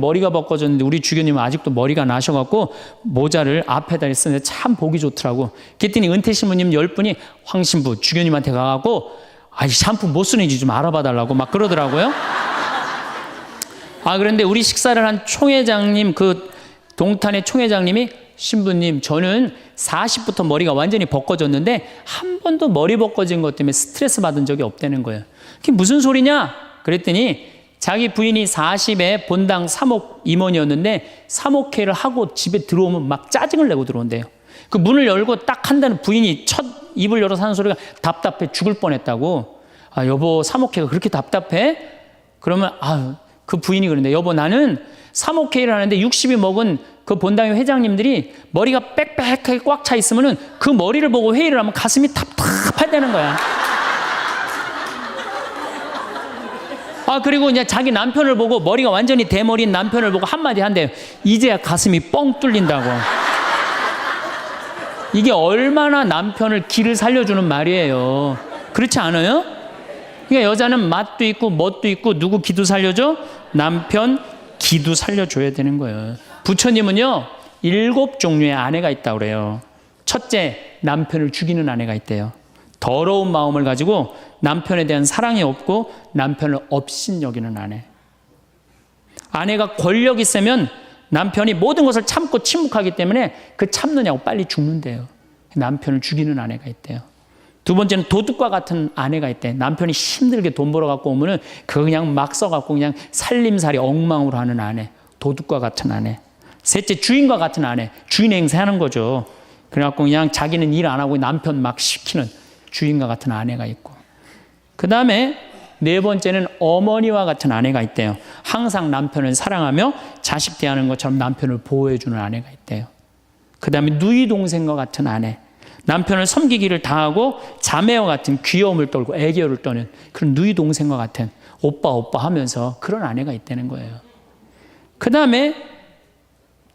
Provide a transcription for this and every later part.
머리가 벗겨졌는데 우리 주교님은 아직도 머리가 나셔갖고 모자를 앞에다 쓰는데 참 보기 좋더라고. 그랬더니 은퇴 신부님 10분이 황 신부 주교님한테 가갖고 샴푸 못 쓰는지 좀 알아봐 달라고 막 그러더라고요. 그런데 우리 식사를 한 총회장님, 그 동탄의 총회장님이 신부님, 저는 40부터 머리가 완전히 벗겨졌는데 한 번도 머리 벗겨진 것 때문에 스트레스 받은 적이 없다는 거예요. 그게 무슨 소리냐? 그랬더니 자기 부인이 40에 본당 사목 임원이었는데 사목회를 하고 집에 들어오면 막 짜증을 내고 들어온대요. 그 문을 열고 딱 한다는 부인이 첫 입을 열어서 하는 소리가 답답해 죽을 뻔했다고. 여보, 사목회가 그렇게 답답해? 그러면 그 부인이 그런데 여보, 나는 사목회를 하는데 60이 먹은 그 본당의 회장님들이 머리가 빽빽하게 꽉 차 있으면은 그 머리를 보고 회의를 하면 가슴이 답답하다는 거야. 그리고 이제 자기 남편을 보고 머리가 완전히 대머리인 남편을 보고 한마디 한대요. 이제야 가슴이 뻥 뚫린다고. 이게 얼마나 남편을 기를 살려주는 말이에요. 그렇지 않아요? 그러니까 여자는 맛도 있고 멋도 있고 누구 기도 살려줘? 남편 기도 살려줘야 되는 거예요. 부처님은요 7종류의 아내가 있다고 그래요. 첫째, 남편을 죽이는 아내가 있대요. 더러운 마음을 가지고 남편에 대한 사랑이 없고 남편을 업신여기는 아내. 아내가 권력 있으면 남편이 모든 것을 참고 침묵하기 때문에 그 참느냐고 빨리 죽는데요. 남편을 죽이는 아내가 있대요. 두 번째는 도둑과 같은 아내가 있대. 남편이 힘들게 돈 벌어 갖고 오면은 그거 그냥 막 써갖고 그냥 살림살이 엉망으로 하는 아내. 도둑과 같은 아내. 셋째, 주인과 같은 아내. 주인 행세하는 거죠. 그래갖고 그냥 자기는 일 안 하고 남편 막 시키는 주인과 같은 아내가 있고. 그 다음에 네 번째는 어머니와 같은 아내가 있대요. 항상 남편을 사랑하며 자식 대하는 것처럼 남편을 보호해주는 아내가 있대요. 그 다음에 누이 동생과 같은 아내. 남편을 섬기기를 다하고 자매와 같은 귀여움을 떨고 애교를 떠는 그런 누이 동생과 같은 오빠 하면서 그런 아내가 있다는 거예요. 그 다음에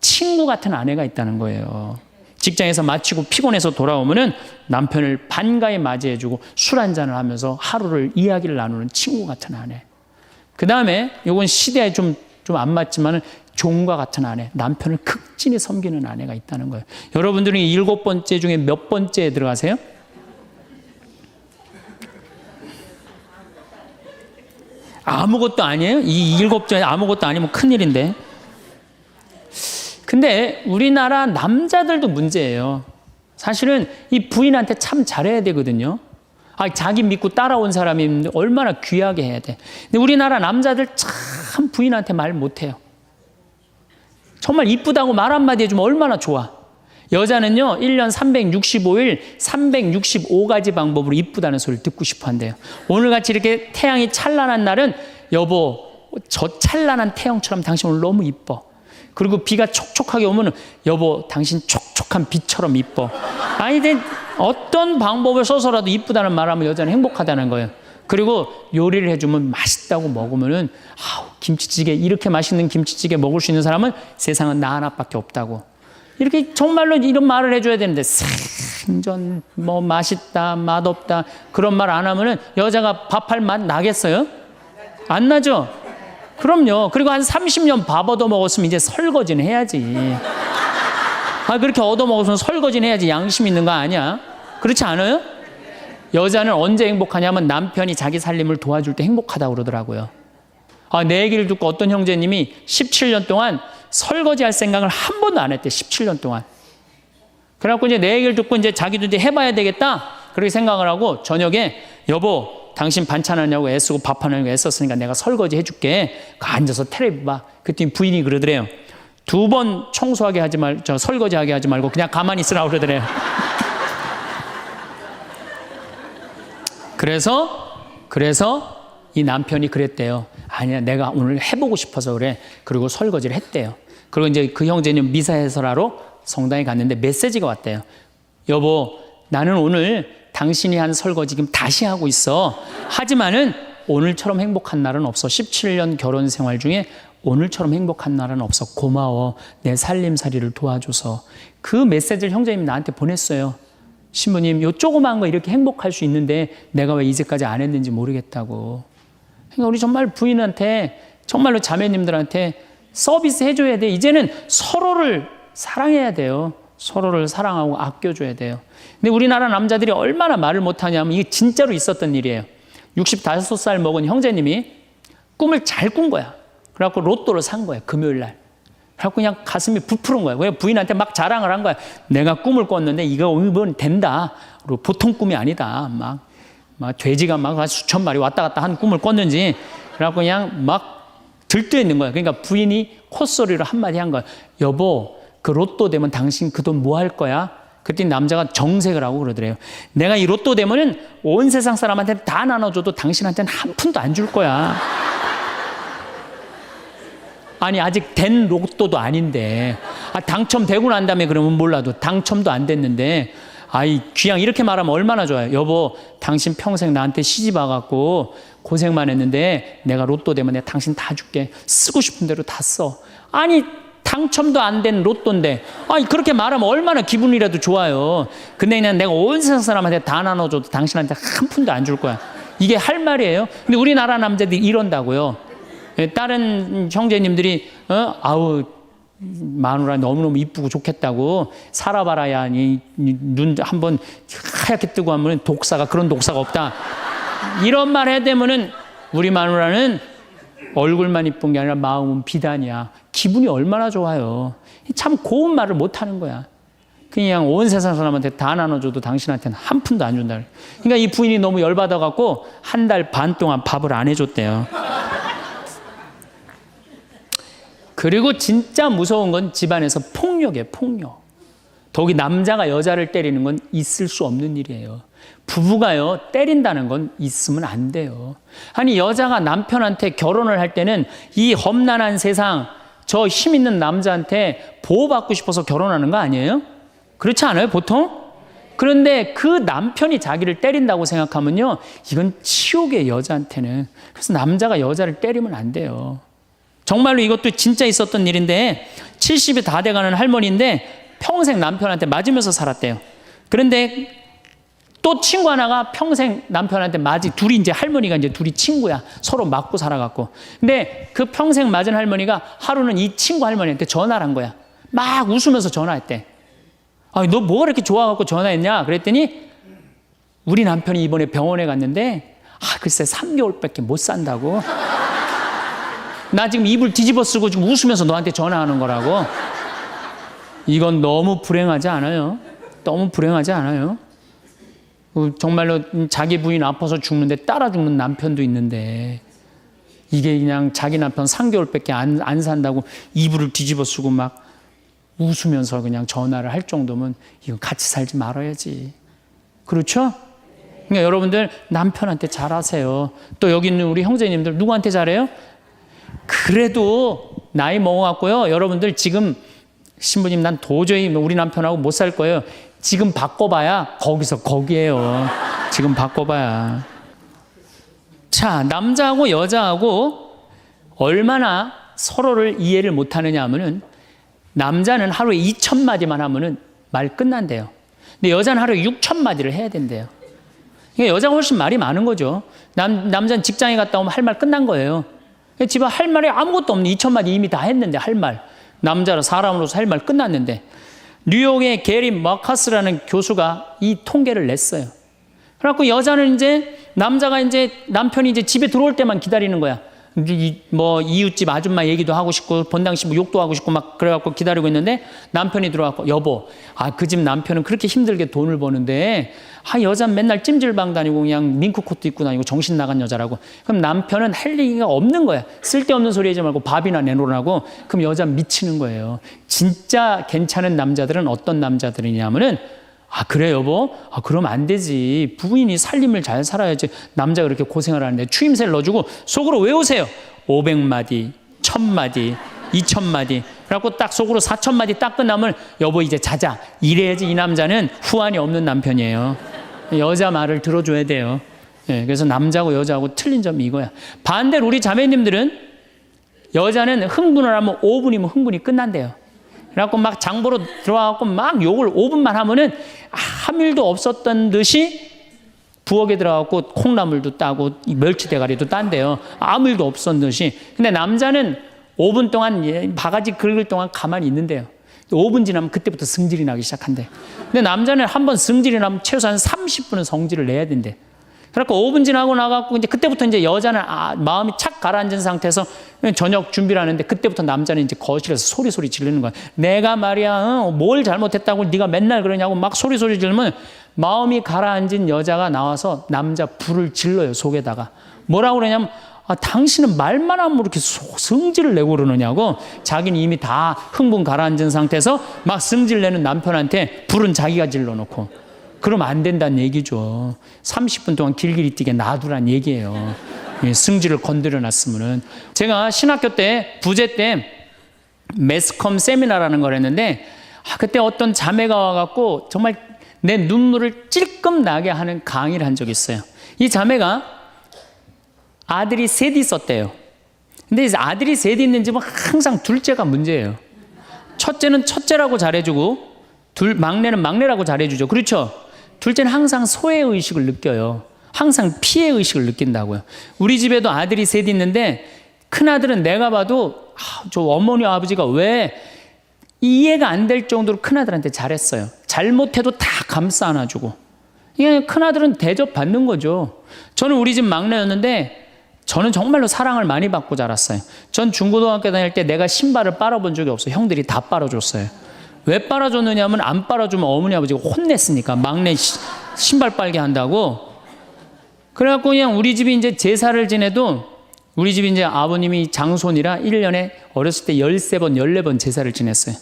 친구 같은 아내가 있다는 거예요. 직장에서 마치고 피곤해서 돌아오면은 남편을 반가이 맞이해주고 술 한잔을 하면서 하루를 이야기를 나누는 친구 같은 아내. 그 다음에 이건 시대에 좀 안 맞지만은 종과 같은 아내, 남편을 극진히 섬기는 아내가 있다는 거예요. 여러분들은 7번째 중에 몇 번째에 들어가세요? 아무것도 아니에요? 이 7번째 아무것도 아니면 큰일인데. 근데 우리나라 남자들도 문제예요. 사실은 이 부인한테 참 잘해야 되거든요. 자기 믿고 따라온 사람이 얼마나 귀하게 해야 돼. 근데 우리나라 남자들 참 부인한테 말 못해요. 정말 이쁘다고 말 한마디 해주면 얼마나 좋아. 여자는요 1년 365일 365가지 방법으로 이쁘다는 소리를 듣고 싶어 한대요. 오늘같이 이렇게 태양이 찬란한 날은 여보, 저 찬란한 태양처럼 당신 오늘 너무 이뻐. 그리고 비가 촉촉하게 오면 여보, 당신 촉촉한 비처럼 이뻐. 어떤 방법을 써서라도 이쁘다는 말하면 여자는 행복하다는 거예요. 그리고 요리를 해주면 맛있다고 먹으면은 김치찌개, 이렇게 맛있는 김치찌개 먹을 수 있는 사람은 세상은 나 하나밖에 없다고. 이렇게 정말로 이런 말을 해줘야 되는데 생전 뭐 맛있다, 맛없다 그런 말 안 하면은 여자가 밥할 맛 나겠어요? 안 나죠? 그럼요. 그리고 한 30년 밥 얻어먹었으면 이제 설거지는 해야지. 그렇게 얻어먹었으면 설거지는 해야지. 양심 있는 거 아니야? 그렇지 않아요? 여자는 언제 행복하냐면 남편이 자기 살림을 도와줄 때 행복하다고 그러더라고요. 내 얘기를 듣고 어떤 형제님이 17년 동안 설거지할 생각을 한 번도 안 했대. 17년 동안. 그래갖고 이제 내 얘기를 듣고 이제 자기도 이제 해봐야 되겠다. 그렇게 생각을 하고 저녁에 여보, 당신 반찬하냐고 애쓰고 밥하냐고 애썼으니까 내가 설거지 해줄게. 앉아서 텔레비 봐. 그랬더니 부인이 그러더래요. 2번 청소하게 하지 설거지하게 하지 말고 그냥 가만히 있으라고 그러더래요. 그래서 이 남편이 그랬대요. 아니야, 내가 오늘 해보고 싶어서 그래. 그리고 설거지를 했대요. 그리고 이제 그 형제는 미사 해설하러 성당에 갔는데 메시지가 왔대요. 여보, 나는 오늘 당신이 한 설거지 지금 다시 하고 있어. 하지만은 오늘처럼 행복한 날은 없어. 17년 결혼 생활 중에 오늘처럼 행복한 날은 없어. 고마워. 내 살림살이를 도와줘서. 그 메시지를 형제님이 나한테 보냈어요. 신부님, 요 조그만 거 이렇게 행복할 수 있는데 내가 왜 이제까지 안 했는지 모르겠다고. 그러니까 우리 정말 부인한테, 정말로 자매님들한테 서비스 해줘야 돼. 이제는 서로를 사랑해야 돼요. 서로를 사랑하고 아껴줘야 돼요. 근데 우리나라 남자들이 얼마나 말을 못하냐면 이게 진짜로 있었던 일이에요. 65살 먹은 형제님이 꿈을 잘 꾼 거야. 그래갖고 로또를 산 거야. 금요일 날. 그래갖고 그냥 가슴이 부풀은 거야. 그냥 부인한테 막 자랑을 한 거야. 내가 꿈을 꿨는데 이번 된다. 그리고 보통 꿈이 아니다. 막 돼지가 막 수천 마리 왔다 갔다 한 꿈을 꿨는지. 그래갖고 그냥 막 들떠 있는 거야. 그러니까 부인이 콧소리로 한마디 한 거야. 여보, 그 로또 되면 당신 그 돈 뭐 할 거야? 그랬더니 남자가 정색을 하고 그러더래요. 내가 이 로또 되면은 온 세상 사람한테 다 나눠줘도 당신한테는 한 푼도 안 줄 거야. 아니, 아직 된 로또도 아닌데. 당첨되고 난 다음에 그러면 몰라도 당첨도 안 됐는데. 그냥 이렇게 말하면 얼마나 좋아요. 여보, 당신 평생 나한테 시집 와갖고 고생만 했는데 내가 로또 되면 내가 당신 다 줄게. 쓰고 싶은 대로 다 써. 아니, 당첨도 안 된 로또인데 그렇게 말하면 얼마나 기분이라도 좋아요. 근데 그냥 내가 온 세상 사람한테 다 나눠줘도 당신한테 한 푼도 안 줄 거야. 이게 할 말이에요. 근데 우리나라 남자들이 이런다고요. 다른 형제님들이 마누라 너무너무 이쁘고 좋겠다고 살아봐라야 눈 한번 하얗게 뜨고 하면 독사가 그런 독사가 없다. 이런 말 해야 되면은 우리 마누라는 얼굴만 이쁜 게 아니라 마음은 비단이야. 기분이 얼마나 좋아요. 참 고운 말을 못하는 거야. 그냥 온 세상 사람한테 다 나눠줘도 당신한테는 한 푼도 안 준다. 그러니까 이 부인이 너무 열받아갖고 한 달 반 동안 밥을 안 해줬대요. 그리고 진짜 무서운 건 집안에서 폭력이에요. 폭력. 더욱이 남자가 여자를 때리는 건 있을 수 없는 일이에요. 부부가요, 때린다는 건 있으면 안 돼요. 아니, 여자가 남편한테 결혼을 할 때는 이 험난한 세상, 저 힘 있는 남자한테 보호받고 싶어서 결혼하는 거 아니에요? 그렇지 않아요, 보통? 그런데 그 남편이 자기를 때린다고 생각하면요, 이건 치욕이에요, 여자한테는. 그래서 남자가 여자를 때리면 안 돼요. 정말로 이것도 진짜 있었던 일인데 70이 다 돼가는 할머니인데 평생 남편한테 맞으면서 살았대요. 그런데 또 친구 하나가 평생 남편한테 둘이 이제 할머니가 이제 둘이 친구야. 서로 맞고 살아갖고. 근데 그 평생 맞은 할머니가 하루는 이 친구 할머니한테 전화를 한 거야. 막 웃으면서 전화했대. 너 뭐가 이렇게 좋아갖고 전화했냐? 그랬더니 우리 남편이 이번에 병원에 갔는데 글쎄 3개월밖에 못 산다고. 나 지금 입을 뒤집어 쓰고 지금 웃으면서 너한테 전화하는 거라고. 이건 너무 불행하지 않아요? 너무 불행하지 않아요? 정말로 자기 부인 아파서 죽는데 따라 죽는 남편도 있는데 이게 그냥 자기 남편 3개월밖에 안 산다고 이불을 뒤집어 쓰고 막 웃으면서 그냥 전화를 할 정도면 이건 같이 살지 말아야지. 그렇죠? 그러니까 여러분들 남편한테 잘하세요. 또 여기 있는 우리 형제님들 누구한테 잘해요? 그래도 나이 먹어갖고요. 여러분들 지금 신부님 난 도저히 우리 남편하고 못 살 거예요. 지금 바꿔봐야 거기서 거기에요. 지금 바꿔봐야. 자, 남자하고 여자하고 얼마나 서로를 이해를 못하느냐 하면은 남자는 하루에 2,000마디만 하면은 말 끝난대요. 근데 여자는 하루에 6,000마디를 해야 된대요. 그러니까 여자가 훨씬 말이 많은 거죠. 남자는 직장에 갔다 오면 할 말 끝난 거예요. 집에 할 말이 아무것도 없는 2,000마디 이미 다 했는데 할 말. 남자로 사람으로서 할 말 끝났는데 뉴욕의 게리 머카스라는 교수가 이 통계를 냈어요. 그래갖고 여자는 남자가 남편이 집에 들어올 때만 기다리는 거야. 뭐 이웃집 아줌마 얘기도 하고 싶고 본당시 뭐 욕도 하고 싶고 막 그래갖고 기다리고 있는데 남편이 들어와서 여보, 그 집 남편은 그렇게 힘들게 돈을 버는데 여자는 맨날 찜질방 다니고 그냥 밍크코트 입고 다니고 정신 나간 여자라고. 그럼 남편은 할 얘기가 없는 거야. 쓸데없는 소리 하지 말고 밥이나 내놓으라고. 그럼 여자는 미치는 거예요. 진짜 괜찮은 남자들은 어떤 남자들이냐면은 그래 여보? 그럼 안 되지. 부인이 살림을 잘 살아야지. 남자가 그렇게 고생을 하는데 추임새를 넣어주고 속으로 외우세요. 500마디, 1000마디, 2000마디. 그래갖고 딱 속으로 4000마디 딱 끝나면 여보 이제 자자. 이래야지 이 남자는 후환이 없는 남편이에요. 여자 말을 들어줘야 돼요. 그래서 남자하고 여자하고 틀린 점이 이거야. 반대로 우리 자매님들은 여자는 흥분을 하면 5분이면 흥분이 끝난대요. 그래갖고 막 장보러 들어와갖고 막 욕을 5분만 하면은 아무 일도 없었던 듯이 부엌에 들어가고 콩나물도 따고 멸치 대가리도 딴대요. 아무 일도 없었던 듯이. 근데 남자는 5분 동안 바가지 긁을 동안 가만히 있는데요. 5분 지나면 그때부터 성질이 나기 시작한대. 근데 남자는 한번 성질이 나면 최소한 30분은 성질을 내야 된대. 그래갖고 5분 지나고 나갖고 이제 그때부터 이제 여자는 마음이 착 가라앉은 상태에서 저녁 준비를 하는데 그때부터 남자는 이제 거실에서 소리 지르는 거야. 내가 말이야, 뭘 잘못했다고 네가 맨날 그러냐고 막 소리 지르면 마음이 가라앉은 여자가 나와서 남자 불을 질러요, 속에다가. 뭐라고 그러냐면, 당신은 말만 하면 이렇게 성질을 내고 그러느냐고. 자기는 이미 다 흥분 가라앉은 상태에서 막 성질 내는 남편한테 불은 자기가 질러놓고. 그러면 안 된다는 얘기죠. 30분 동안 길길이 뛰게 놔두란 얘기예요. 성질을 건드려 놨으면은. 제가 신학교 때, 부제 때 매스컴 세미나라는 걸 했는데, 그때 어떤 자매가 와갖고 정말 내 눈물을 찔끔 나게 하는 강의를 한 적이 있어요. 이 자매가 아들이 셋 있었대요. 근데 아들이 셋 있는 집은 항상 둘째가 문제예요. 첫째는 첫째라고 잘해주고, 막내는 막내라고 잘해주죠. 그렇죠? 둘째는 항상 소외의식을 느껴요. 항상 피해의식을 느낀다고요. 우리 집에도 아들이 셋 있는데 큰아들은 내가 봐도 저 어머니 아버지가 왜 이해가 안 될 정도로 큰아들한테 잘했어요. 잘못해도 다 감싸 안아주고. 이게 큰아들은 대접받는 거죠. 저는 우리 집 막내였는데 저는 정말로 사랑을 많이 받고 자랐어요. 전 중고등학교 다닐 때 내가 신발을 빨아본 적이 없어요. 형들이 다 빨아줬어요. 왜 빨아줬느냐면 안 빨아주면 어머니 아버지가 혼냈으니까 막내 신발 빨게 한다고. 그래갖고 그냥 우리 집이 이제 제사를 지내도 우리 집이 이제 아버님이 장손이라 1년에 어렸을 때 13번, 14번 제사를 지냈어요.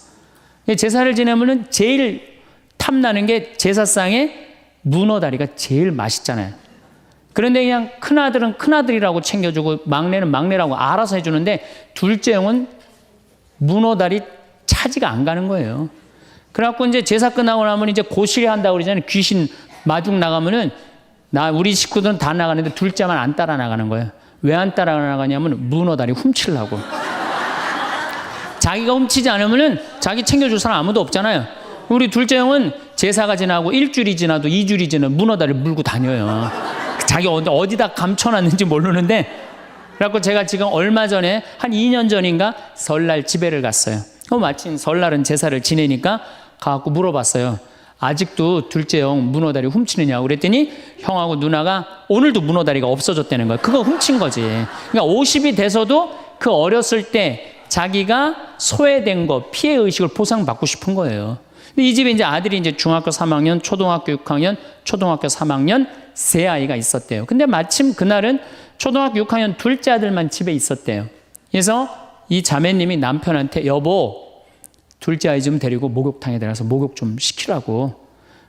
제사를 지내면은 제일 탐나는 게 제사상에 문어다리가 제일 맛있잖아요. 그런데 그냥 큰아들은 큰아들이라고 챙겨주고 막내는 막내라고 알아서 해주는데 둘째 형은 문어다리 차지가 안 가는 거예요. 그래갖고 이제 제사 끝나고 나면 이제 고시리 한다고 그러잖아요. 귀신 마중 나가면은 우리 식구들은 다 나가는데 둘째만 안 따라 나가는 거예요. 왜 안 따라 나가냐면 문어다리 훔치려고. 자기가 훔치지 않으면은 자기 챙겨줄 사람 아무도 없잖아요. 우리 둘째 형은 제사가 지나고 일주일이 지나도 2주일이 지나도 문어다리 물고 다녀요. 자기 어디다 감춰놨는지 모르는데. 그래갖고 제가 지금 얼마 전에 한 2년 전인가 설날 집에를 갔어요. 마침 설날은 제사를 지내니까 가갖고 물어봤어요. 아직도 둘째 형 문어다리 훔치느냐고 그랬더니 형하고 누나가 오늘도 문어다리가 없어졌다는 거예요. 그거 훔친 거지. 그러니까 50이 돼서도 그 어렸을 때 자기가 소외된 거, 피해의식을 보상받고 싶은 거예요. 근데 이 집에 이제 아들이 이제 중학교 3학년, 초등학교 6학년, 초등학교 3학년 세 아이가 있었대요. 근데 마침 그날은 초등학교 6학년 둘째 아들만 집에 있었대요. 그래서 이 자매님이 남편한테 여보 둘째 아이 좀 데리고 목욕탕에 들어가서 목욕 좀 시키라고.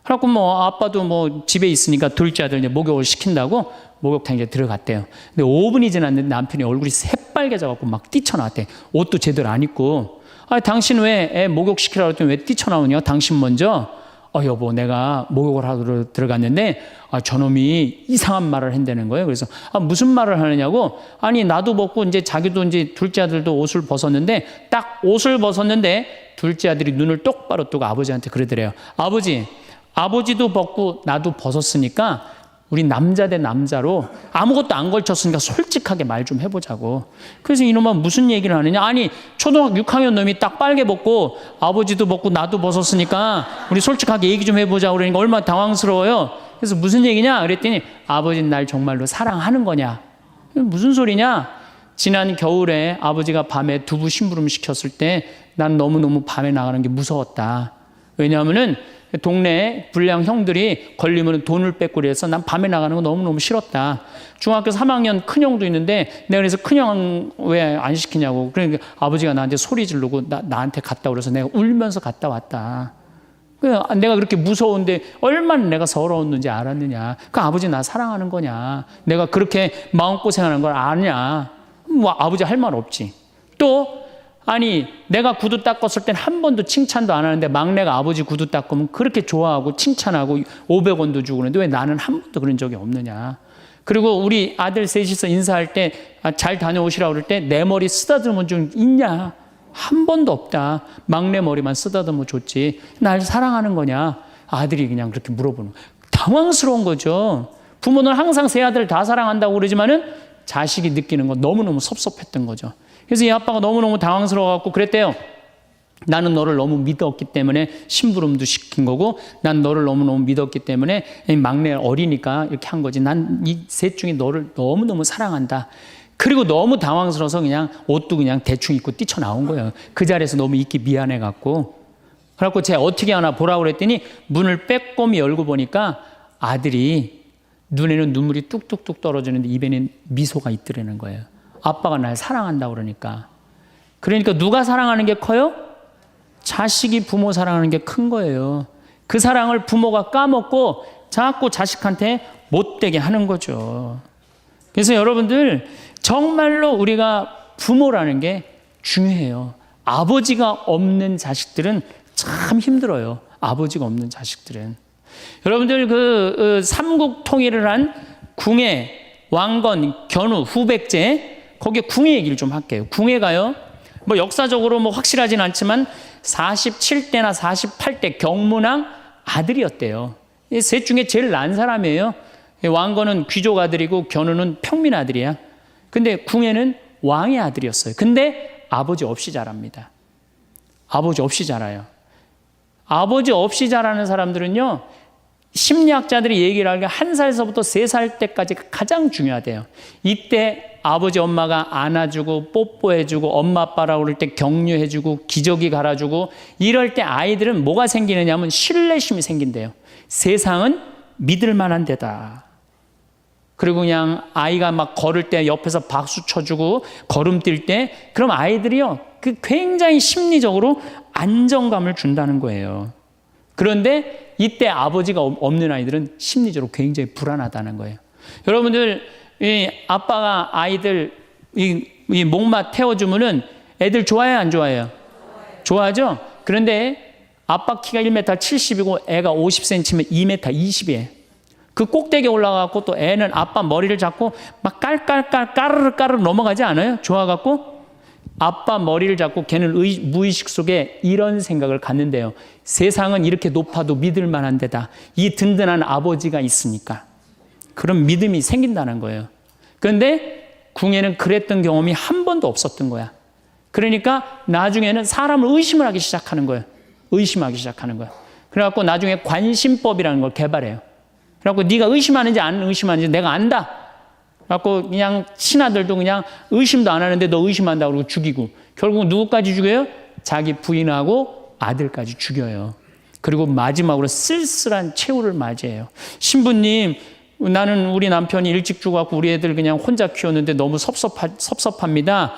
그래갖고 뭐 아빠도 뭐 집에 있으니까 둘째 아들 이제 목욕을 시킨다고 목욕탕에 이제 들어갔대요. 근데 5분이 지났는데 남편이 얼굴이 새빨개져갖고 막 뛰쳐나왔대. 옷도 제대로 안 입고. 당신 왜 애 목욕 시키라고 했더니 왜 뛰쳐나오냐? 당신 먼저. 여보 내가 목욕을 하러 들어갔는데 저놈이 이상한 말을 한다는 거예요. 그래서 무슨 말을 하느냐고. 아니 나도 벗고 이제 자기도 이제 둘째 아들도 옷을 벗었는데 딱 옷을 벗었는데 둘째 아들이 눈을 똑바로 뜨고 아버지한테 그러더래요. 아버지도 벗고 나도 벗었으니까 우리 남자 대 남자로 아무것도 안 걸쳤으니까 솔직하게 말 좀 해보자고. 그래서 이놈은 무슨 얘기를 하느냐. 아니 초등학교 6학년 놈이 딱 빨개 벗고 아버지도 벗고 나도 벗었으니까 우리 솔직하게 얘기 좀 해보자고 그러니까 얼마나 당황스러워요. 그래서 무슨 얘기냐 그랬더니 아버지는 날 정말로 사랑하는 거냐. 무슨 소리냐. 지난 겨울에 아버지가 밤에 두부 심부름 시켰을 때 난 너무너무 밤에 나가는 게 무서웠다. 왜냐하면은 동네에 불량 형들이 걸리면 돈을 뺏고 그래서 난 밤에 나가는 거 너무너무 싫었다. 중학교 3학년 큰형도 있는데 내가 그래서 큰형 왜 안 시키냐고. 그러니까 아버지가 나한테 소리 지르고 나한테 갔다 그래서 내가 울면서 갔다 왔다. 내가 그렇게 무서운데 얼마나 내가 서러웠는지 알았느냐. 그 아버지 나 사랑하는 거냐. 내가 그렇게 마음고생하는 걸 아냐. 뭐 아버지 할 말 없지. 또 아니 내가 구두 닦았을 땐 한 번도 칭찬도 안 하는데 막내가 아버지 구두 닦으면 그렇게 좋아하고 칭찬하고 500원도 주고 그러는데 왜 나는 한 번도 그런 적이 없느냐. 그리고 우리 아들 셋이서 인사할 때 잘 다녀오시라고 그럴 때 내 머리 쓰다듬은 적 있냐. 한 번도 없다. 막내 머리만 쓰다듬어 줬지. 날 사랑하는 거냐. 아들이 그냥 그렇게 물어보는 거예요. 당황스러운 거죠. 부모는 항상 세 아들 다 사랑한다고 그러지만은 자식이 느끼는 건 너무너무 섭섭했던 거죠. 그래서 이 아빠가 너무너무 당황스러워갖고 그랬대요. 나는 너를 너무 믿었기 때문에 심부름도 시킨 거고, 난 너를 너무너무 믿었기 때문에 막내 어리니까 이렇게 한 거지. 난 이 셋 중에 너를 너무너무 사랑한다. 그리고 너무 당황스러워서 그냥 옷도 그냥 대충 입고 뛰쳐나온 거예요. 그 자리에서 너무 있기 미안해갖고. 그래갖고 제가 어떻게 하나 보라고 그랬더니 문을 빼꼼히 열고 보니까 아들이 눈에는 눈물이 뚝뚝뚝 떨어지는데 입에는 미소가 있더라는 거예요. 아빠가 날 사랑한다고 그러니까. 그러니까 누가 사랑하는 게 커요? 자식이 부모 사랑하는 게 큰 거예요. 그 사랑을 부모가 까먹고 자꾸 자식한테 못되게 하는 거죠. 그래서 여러분들 정말로 우리가 부모라는 게 중요해요. 아버지가 없는 자식들은 참 힘들어요. 아버지가 없는 자식들은. 여러분들 그 삼국 통일을 한 궁예, 왕건, 견우, 후백제, 거기에 궁예 얘기를 좀 할게요. 궁예가요, 뭐 역사적으로 뭐 확실하진 않지만 47대나 48대 경문왕 아들이었대요. 이 셋 중에 제일 난 사람이에요. 왕건은 귀족 아들이고 견우는 평민 아들이야. 근데 궁예는 왕의 아들이었어요. 근데 아버지 없이 자랍니다. 아버지 없이 자라요. 아버지 없이 자라는 사람들은요, 심리학자들이 얘기를 하기에 1살서부터 3살 때까지가 가장 중요하대요. 이때 아버지 엄마가 안아주고 뽀뽀해주고 엄마 아빠라고 그럴 때 격려해주고 기저귀 갈아주고 이럴 때 아이들은 뭐가 생기느냐면 신뢰심이 생긴대요. 세상은 믿을 만한 데다. 그리고 그냥 아이가 막 걸을 때 옆에서 박수 쳐주고 걸음 뛸 때, 그럼 아이들이요, 그 굉장히 심리적으로 안정감을 준다는 거예요. 그런데 이때 아버지가 없는 아이들은 심리적으로 굉장히 불안하다는 거예요. 여러분들, 이 아빠가 아이들 이 목마 태워주면은 애들 좋아해요, 안 좋아해요? 좋아하죠? 그런데 아빠 키가 1m 70이고 애가 50cm면 2m 20이에요. 그 꼭대기에 올라가고 또 애는 아빠 머리를 잡고 막 까르르 넘어가지 않아요? 좋아갖고 아빠 머리를 잡고 걔는 무의식 속에 이런 생각을 갖는데요. 세상은 이렇게 높아도 믿을 만한 데다. 이 든든한 아버지가 있으니까. 그런 믿음이 생긴다는 거예요. 그런데 궁예는 그랬던 경험이 한 번도 없었던 거야. 그러니까 나중에는 사람을 의심을 하기 시작하는 거예요. 의심하기 시작하는 거예요. 그래갖고 나중에 관심법이라는 걸 개발해요. 그래갖고 네가 의심하는지 안 의심하는지 내가 안다. 그래갖고 그냥 친아들도 그냥 의심도 안 하는데 너 의심한다고 그러고 죽이고, 결국 누구까지 죽여요? 자기 부인하고 아들까지 죽여요. 그리고 마지막으로 쓸쓸한 최후를 맞이해요. 신부님, 나는 우리 남편이 일찍 죽어갖고 우리 애들 그냥 혼자 키웠는데 너무 섭섭합니다.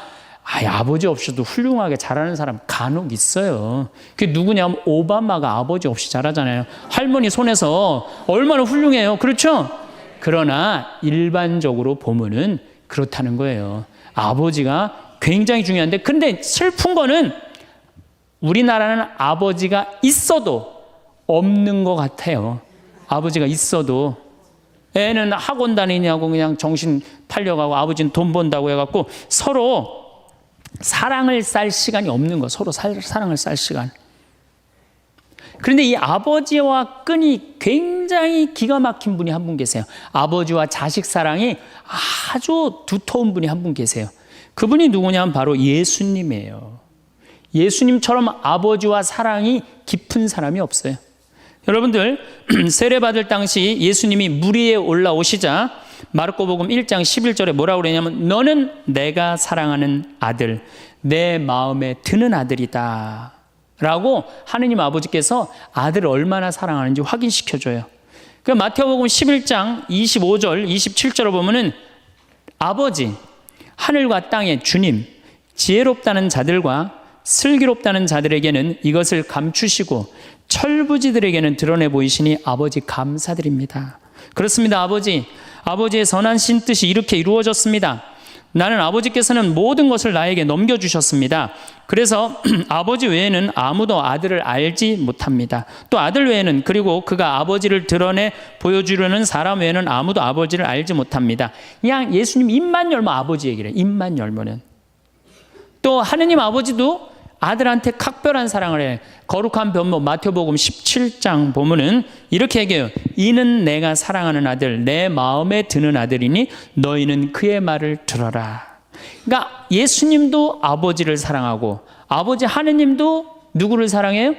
아버지 없이도 훌륭하게 자라는 사람 간혹 있어요. 그게 누구냐면 오바마가 아버지 없이 자라잖아요. 할머니 손에서 얼마나 훌륭해요. 그렇죠? 그러나 일반적으로 보면은 그렇다는 거예요. 아버지가 굉장히 중요한데, 근데 슬픈 거는 우리나라는 아버지가 있어도 없는 것 같아요. 아버지가 있어도 애는 학원 다니냐고 그냥 정신 팔려가고 아버지는 돈 번다고 해갖고 서로 사랑을 쌀 시간이 없는 거, 서로 사랑을 쌀 시간. 그런데 이 아버지와 끈이 굉장히 기가 막힌 분이 한 분 계세요. 아버지와 자식 사랑이 아주 두터운 분이 한 분 계세요. 그분이 누구냐면 바로 예수님이에요. 예수님처럼 아버지와 사랑이 깊은 사람이 없어요. 여러분들, 세례받을 당시 예수님이 물 위에 올라오시자 마르코복음 1장 11절에 뭐라고 그러냐면 너는 내가 사랑하는 아들, 내 마음에 드는 아들이다 라고 하느님 아버지께서 아들을 얼마나 사랑하는지 확인시켜줘요. 그 마태복음 11장 25절 27절을 보면은 아버지, 하늘과 땅의 주님, 지혜롭다는 자들과 슬기롭다는 자들에게는 이것을 감추시고 철부지들에게는 드러내 보이시니 아버지 감사드립니다. 그렇습니다. 아버지의 선하신 뜻이 이렇게 이루어졌습니다. 나는 아버지께서는 모든 것을 나에게 넘겨주셨습니다. 그래서 아버지 외에는 아무도 아들을 알지 못합니다. 또 아들 외에는, 그리고 그가 아버지를 드러내 보여주려는 사람 외에는 아무도 아버지를 알지 못합니다. 그냥 예수님 입만 열면 아버지 얘기를 해요. 입만 열면은. 또 하느님 아버지도 아들한테 각별한 사랑을 해. 거룩한 변모 마태복음 17장 보면은 이렇게 얘기해요. 이는 내가 사랑하는 아들, 내 마음에 드는 아들이니 너희는 그의 말을 들어라. 그러니까 예수님도 아버지를 사랑하고 아버지 하느님도 누구를 사랑해요?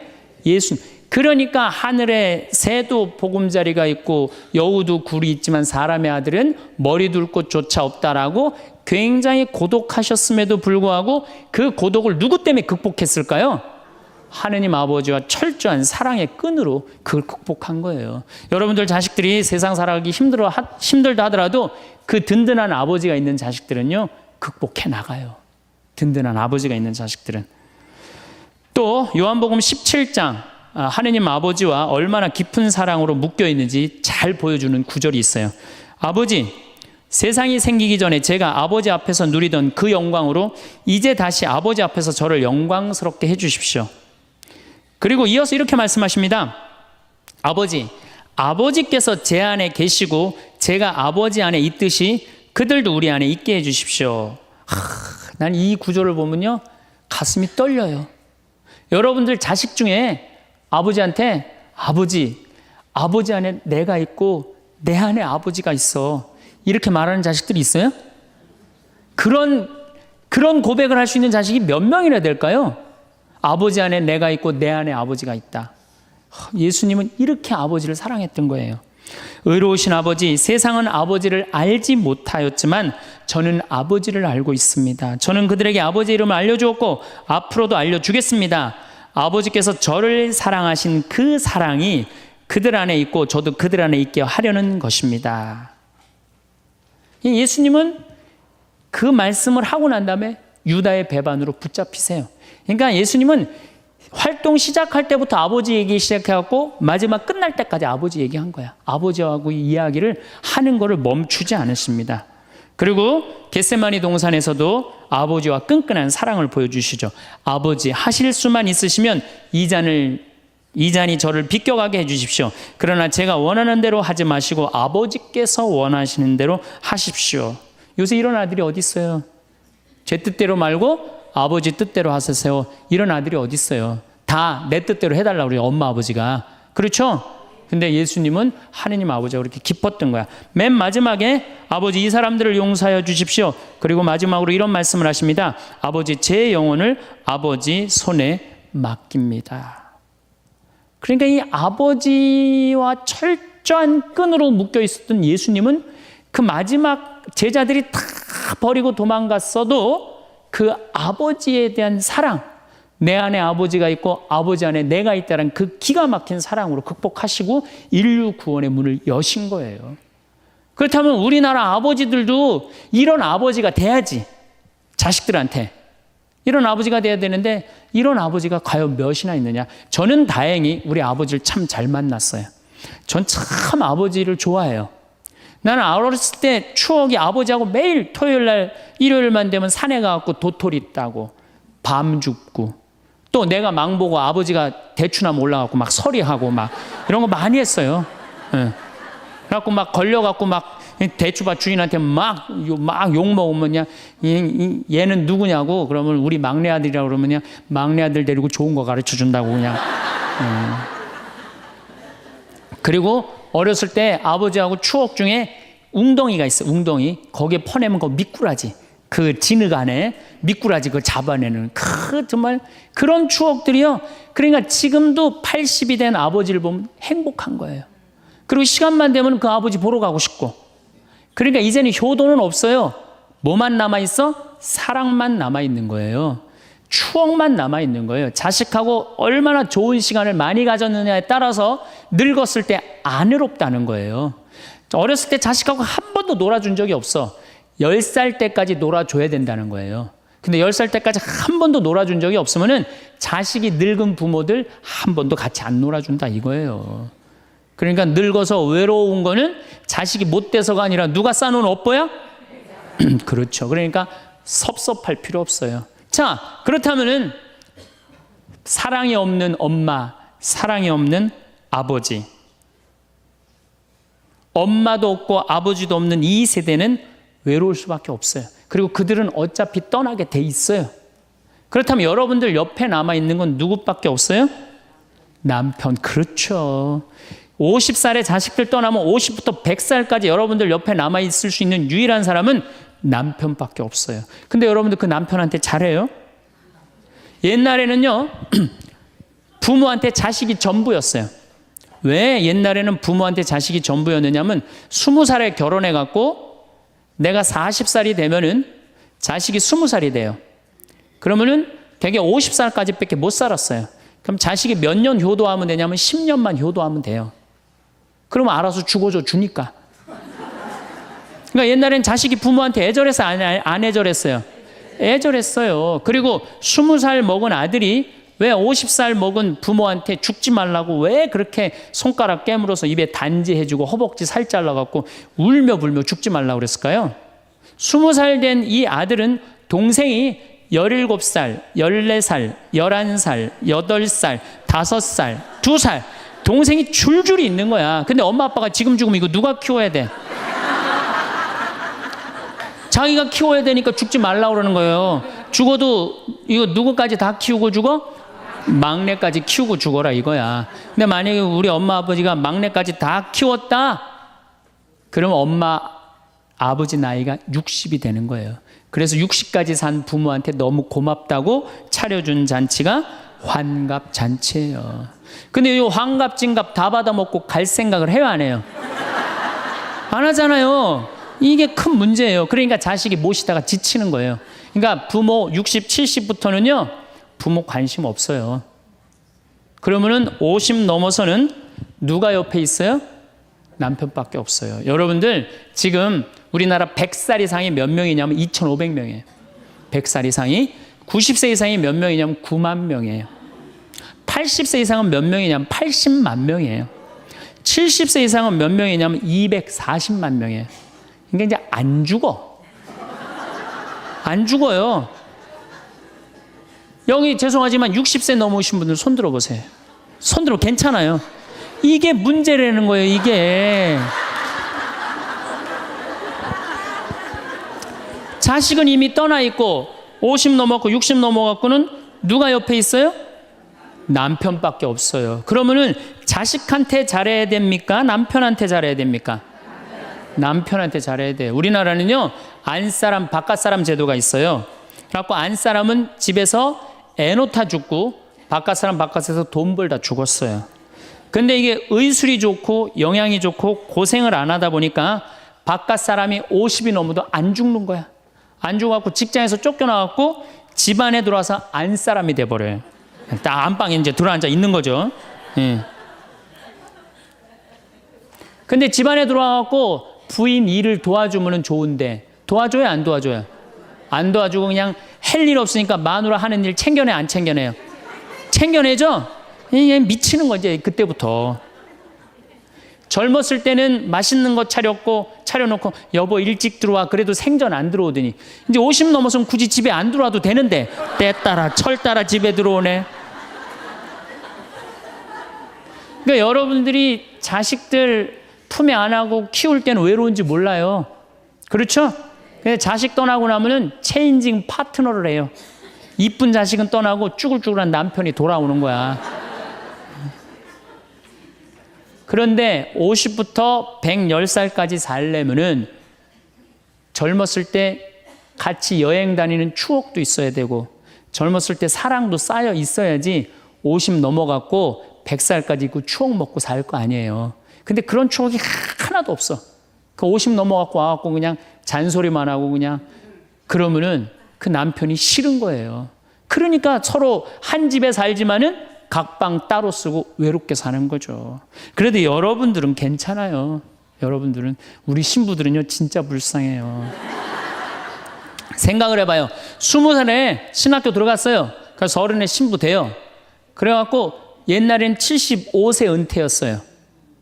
예수님. 그러니까 하늘에 새도 보금자리가 있고 여우도 굴이 있지만 사람의 아들은 머리 둘 곳조차 없다라고 굉장히 고독하셨음에도 불구하고 그 고독을 누구 때문에 극복했을까요? 하느님 아버지와 철저한 사랑의 끈으로 그걸 극복한 거예요. 여러분들 자식들이 세상 살아가기 힘들다 하더라도 그 든든한 아버지가 있는 자식들은요, 극복해 나가요. 든든한 아버지가 있는 자식들은. 또 요한복음 17장 하느님 아버지와 얼마나 깊은 사랑으로 묶여 있는지 잘 보여주는 구절이 있어요. 아버지, 세상이 생기기 전에 제가 아버지 앞에서 누리던 그 영광으로 이제 다시 아버지 앞에서 저를 영광스럽게 해주십시오. 그리고 이어서 이렇게 말씀하십니다. 아버지, 아버지께서 제 안에 계시고 제가 아버지 안에 있듯이 그들도 우리 안에 있게 해주십시오. 난 이 구절을 보면요, 가슴이 떨려요. 여러분들 자식 중에 아버지한테 아버지 안에 내가 있고 내 안에 아버지가 있어, 이렇게 말하는 자식들이 있어요? 그런 고백을 할 수 있는 자식이 몇 명이나 될까요? 아버지 안에 내가 있고 내 안에 아버지가 있다. 예수님은 이렇게 아버지를 사랑했던 거예요. 의로우신 아버지, 세상은 아버지를 알지 못하였지만 저는 아버지를 알고 있습니다. 저는 그들에게 아버지 이름을 알려주었고 앞으로도 알려주겠습니다. 아버지께서 저를 사랑하신 그 사랑이 그들 안에 있고 저도 그들 안에 있게 하려는 것입니다. 예수님은 그 말씀을 하고 난 다음에 유다의 배반으로 붙잡히세요. 그러니까 예수님은 활동 시작할 때부터 아버지 얘기 시작해갖고 마지막 끝날 때까지 아버지 얘기한 거야. 아버지하고 이야기를 하는 거를 멈추지 않으십니다. 그리고 겟세마니 동산에서도 아버지와 끈끈한 사랑을 보여주시죠. 아버지, 하실 수만 있으시면 이 잔이 저를 비껴가게 해주십시오. 그러나 제가 원하는 대로 하지 마시고 아버지께서 원하시는 대로 하십시오. 요새 이런 아들이 어디 있어요? 제 뜻대로 말고 아버지 뜻대로 하세요. 이런 아들이 어디 있어요? 다 내 뜻대로 해달라고 그래요, 엄마 아버지가. 그렇죠? 근데 예수님은 하느님 아버지가 그렇게 기뻤던 거야. 맨 마지막에 아버지, 이 사람들을 용서하여 주십시오. 그리고 마지막으로 이런 말씀을 하십니다. 아버지, 제 영혼을 아버지 손에 맡깁니다. 그러니까 이 아버지와 철저한 끈으로 묶여 있었던 예수님은 그 마지막 제자들이 다 버리고 도망갔어도 그 아버지에 대한 사랑, 내 안에 아버지가 있고 아버지 안에 내가 있다는 그 기가 막힌 사랑으로 극복하시고 인류 구원의 문을 여신 거예요. 그렇다면 우리나라 아버지들도 이런 아버지가 돼야지. 자식들한테 이런 아버지가 돼야 되는데 이런 아버지가 과연 몇이나 있느냐. 저는 다행히 우리 아버지를 참 잘 만났어요. 전 참 아버지를 좋아해요. 나는 어렸을 때 추억이 아버지하고 매일 토요일 날 일요일만 되면 산에 가갖고 도토리 따고 밤 줍고 또 내가 망보고 아버지가 대추나무 올라가고 막 서리하고 막 이런 거 많이 했어요. 예. 그래갖고 막 걸려갖고 막 대추밭 주인한테 막 욕 먹으면 얘는 누구냐고 그러면 우리 막내 아들이라고 그러면 막내 아들 데리고 좋은 거 가르쳐 준다고 그냥. 그리고 어렸을 때 아버지하고 추억 중에 웅덩이가 있어. 웅덩이. 거기에 퍼내면 그 미꾸라지. 그 진흙 안에 미꾸라지 그걸 잡아내는 정말 그런 추억들이요. 그러니까 지금도 80이 된 아버지를 보면 행복한 거예요. 그리고 시간만 되면 그 아버지 보러 가고 싶고. 그러니까 이제는 효도는 없어요. 뭐만 남아있어? 사랑만 남아있는 거예요. 추억만 남아있는 거예요. 자식하고 얼마나 좋은 시간을 많이 가졌느냐에 따라서 늙었을 때 안 외롭다는 거예요. 어렸을 때 자식하고 한 번도 놀아준 적이 없어. 10살 때까지 놀아줘야 된다는 거예요. 근데 10살 때까지 한 번도 놀아준 적이 없으면은 자식이 늙은 부모들 한 번도 같이 안 놀아준다 이거예요. 그러니까 늙어서 외로운 거는 자식이 못 돼서가 아니라 누가 싸놓은 업보야? 그렇죠. 그러니까 섭섭할 필요 없어요. 자, 그렇다면은 사랑이 없는 엄마, 사랑이 없는 아버지, 엄마도 없고 아버지도 없는 이 세대는 외로울 수밖에 없어요. 그리고 그들은 어차피 떠나게 돼 있어요. 그렇다면 여러분들 옆에 남아있는 건 누구밖에 없어요? 남편. 그렇죠. 50살에 자식들 떠나면 50부터 100살까지 여러분들 옆에 남아있을 수 있는 유일한 사람은 남편밖에 없어요. 근데 여러분들 그 남편한테 잘해요? 옛날에는요, 부모한테 자식이 전부였어요. 왜 옛날에는 부모한테 자식이 전부였느냐면 20살에 결혼해갖고 내가 40살이 되면은 자식이 20살이 돼요. 그러면은 되게 50살까지 밖에 못 살았어요. 그럼 자식이 몇 년 효도하면 되냐면 10년만 효도하면 돼요. 그러면 알아서 죽어줘 주니까. 그러니까 옛날엔 자식이 부모한테 애절해서 안 애절했어요? 애절했어요. 그리고 20살 먹은 아들이 왜 50살 먹은 부모한테 죽지 말라고 왜 그렇게 손가락 깨물어서 입에 단지해주고 허벅지 살 잘라갖고 울며 불며 죽지 말라고 그랬을까요? 20살 된 이 아들은 동생이 17살, 14살, 11살, 8살, 5살, 2살 동생이 줄줄이 있는 거야. 근데 엄마 아빠가 지금 죽으면 이거 누가 키워야 돼? 자기가 키워야 되니까 죽지 말라고 그러는 거예요. 죽어도 이거 누구까지 다 키우고 죽어? 막내까지 키우고 죽어라 이거야. 근데 만약에 우리 엄마 아버지가 막내까지 다 키웠다? 그럼 엄마 아버지 나이가 60이 되는 거예요. 그래서 60까지 산 부모한테 너무 고맙다고 차려준 잔치가 환갑잔치예요. 근데 이 환갑진갑 다 받아먹고 갈 생각을 해요, 안 해요? 안 하잖아요. 이게 큰 문제예요. 그러니까 자식이 모시다가 지치는 거예요. 그러니까 부모 60, 70부터는요 부모 관심 없어요. 그러면은 50 넘어서는 누가 옆에 있어요? 남편밖에 없어요. 여러분들 지금 우리나라 100살 이상이 몇 명이냐면 2,500명이에요. 100살 이상이. 90세 이상이 몇 명이냐면 9만 명이에요. 80세 이상은 몇 명이냐면 80만 명이에요. 70세 이상은 몇 명이냐면 240만 명이에요. 그러니까 이제 안 죽어. 안 죽어요. 여기 죄송하지만 60세 넘으신 분들 손 들어보세요. 손 들어 괜찮아요. 이게 문제라는 거예요, 이게. 자식은 이미 떠나 있고 50 넘었고 60 넘어갖고는 누가 옆에 있어요? 남편밖에 없어요. 그러면은 자식한테 잘해야 됩니까? 남편한테 잘해야 됩니까? 남편한테 잘해야 돼요. 우리나라는요, 안사람, 바깥사람 제도가 있어요. 그래갖고 안사람은 집에서 애 놓다 죽고 바깥사람 바깥에서 돈 벌다 죽었어요. 근데 이게 의술이 좋고 영양이 좋고 고생을 안 하다 보니까 바깥사람이 50이 넘어도 안 죽는 거야. 안 죽어갖고 직장에서 쫓겨나갖고 집안에 들어와서 안사람이 돼버려요. 딱 안방에 이제 들어앉아 있는 거죠. 예. 근데 집안에 들어와갖고 부인 일을 도와주면 좋은데 도와줘요, 안 도와줘요? 안 도와주고 그냥 할 일 없으니까 마누라 하는 일 챙겨내, 안 챙겨내요? 챙겨내죠? 미치는 거지 그때부터. 젊었을 때는 맛있는 거 차려놓고 여보 일찍 들어와 그래도 생전 안 들어오더니 이제 50 넘어서면 굳이 집에 안 들어와도 되는데 때 따라 철 따라 집에 들어오네. 그러니까 여러분들이 자식들 품에 안하고 키울 때는 외로운지 몰라요. 그렇죠? 근데 자식 떠나고 나면은 체인징 파트너를 해요. 이쁜 자식은 떠나고 쭈글쭈글한 남편이 돌아오는 거야. 그런데 50부터 110살까지 살려면은 젊었을 때 같이 여행 다니는 추억도 있어야 되고 젊었을 때 사랑도 쌓여 있어야지 50 넘어갔고 100살까지 그 추억 먹고 살 거 아니에요. 근데 그런 추억이 하나도 없어. 그 50 넘어갖고 와갖고 그냥 잔소리만 하고 그냥 그러면은 그 남편이 싫은 거예요. 그러니까 서로 한 집에 살지만은 각방 따로 쓰고 외롭게 사는 거죠. 그래도 여러분들은 괜찮아요. 여러분들은, 우리 신부들은요 진짜 불쌍해요. 생각을 해봐요. 20살에 신학교 들어갔어요. 그래서 30에 신부 돼요. 그래갖고 옛날엔 75세 은퇴였어요.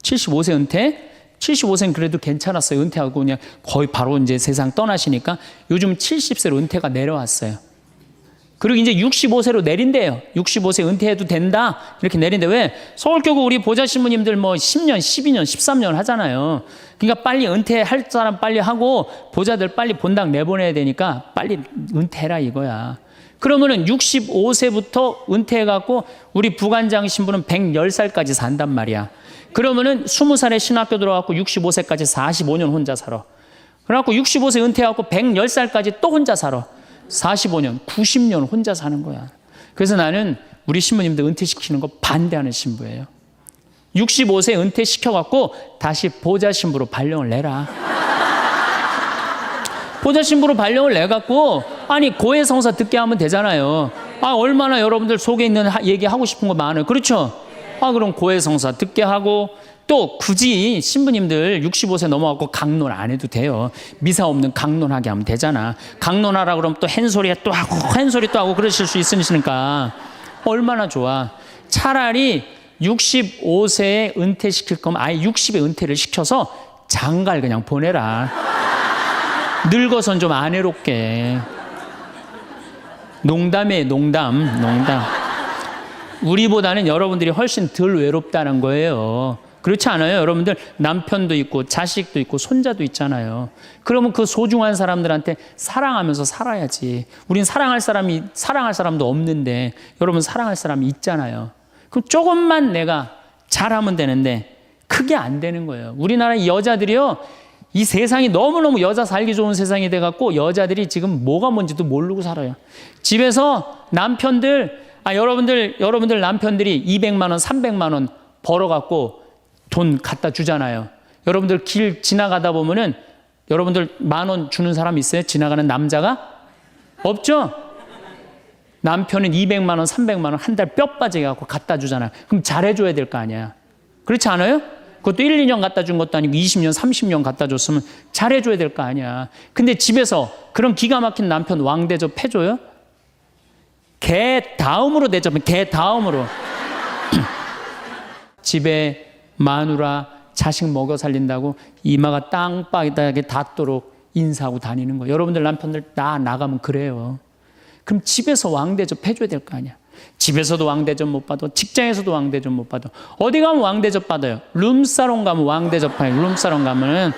75세 은퇴. 75세는 그래도 괜찮았어요. 은퇴하고 그냥 거의 바로 이제 세상 떠나시니까 요즘 70세로 은퇴가 내려왔어요. 그리고 이제 65세로 내린대요. 65세 은퇴해도 된다. 이렇게 내린대. 왜? 서울교구 우리 보좌 신부님들 뭐 10년, 12년, 13년 하잖아요. 그러니까 빨리 은퇴할 사람 빨리 하고 보좌들 빨리 본당 내보내야 되니까 빨리 은퇴해라 이거야. 그러면은 65세부터 은퇴해갖고 우리 부관장 신부는 110살까지 산단 말이야. 그러면은 20살에 신학교 들어가고 65세까지 45년 혼자 살아. 그래갖고 65세 은퇴하고 110살까지 또 혼자 살아. 45년, 90년 혼자 사는 거야. 그래서 나는 우리 신부님들 은퇴시키는 거 반대하는 신부예요. 65세 은퇴시켜갖고 다시 보좌 신부로 발령을 내라. 보좌 신부로 발령을 내갖고 아니 고해성사 듣게 하면 되잖아요. 아 얼마나 여러분들 속에 있는 얘기하고 싶은 거 많아요. 그렇죠? 아 그럼 고해성사 듣게 하고 또 굳이 신부님들 65세 넘어갖고 강론 안 해도 돼요. 미사 없는 강론하게 하면 되잖아. 강론하라 그러면 또 헨소리 또 하고 헨소리 또 하고 그러실 수 있으니까 얼마나 좋아. 차라리 65세에 은퇴시킬 거면 아예 60에 은퇴를 시켜서 장가를 그냥 보내라. 늙어선 좀 안 해롭게. 농담이에요, 농담. 우리보다는 여러분들이 훨씬 덜 외롭다는 거예요. 그렇지 않아요? 여러분들 남편도 있고 자식도 있고 손자도 있잖아요. 그러면 그 소중한 사람들한테 사랑하면서 살아야지. 우린 사랑할 사람도 없는데 여러분 사랑할 사람이 있잖아요. 그럼 조금만 내가 잘하면 되는데 그게 안 되는 거예요. 우리나라 여자들이요. 이 세상이 너무너무 여자 살기 좋은 세상이 돼갖고 여자들이 지금 뭐가 뭔지도 모르고 살아요. 집에서 남편들, 여러분들 남편들이 200만 원, 300만 원 벌어갖고 돈 갖다 주잖아요. 여러분들 길 지나가다 보면은 여러분들 10,000원 주는 사람 있어요? 지나가는 남자가? 없죠? 남편은 200만 원, 300만 원 한 달 뼈 빠지게 갖고 갖다 주잖아요. 그럼 잘해줘야 될 거 아니야. 그렇지 않아요? 그것도 1, 2년 갖다 준 것도 아니고 20년, 30년 갖다 줬으면 잘해줘야 될 거 아니야. 근데 집에서 그런 기가 막힌 남편 왕대접 해줘요? 개 다음으로 대접해. 개 다음으로. 집에 마누라 자식 먹여 살린다고 이마가 땅바닥에 닿도록 인사하고 다니는 거. 여러분들 남편들 다 나가면 그래요. 그럼 집에서 왕대접 해줘야 될 거 아니야. 집에서도 왕대접 못 받아. 직장에서도 왕대접 못 받아. 어디 가면 왕대접 받아요. 룸사롱 가면 왕대접 받아요. 룸사롱 가면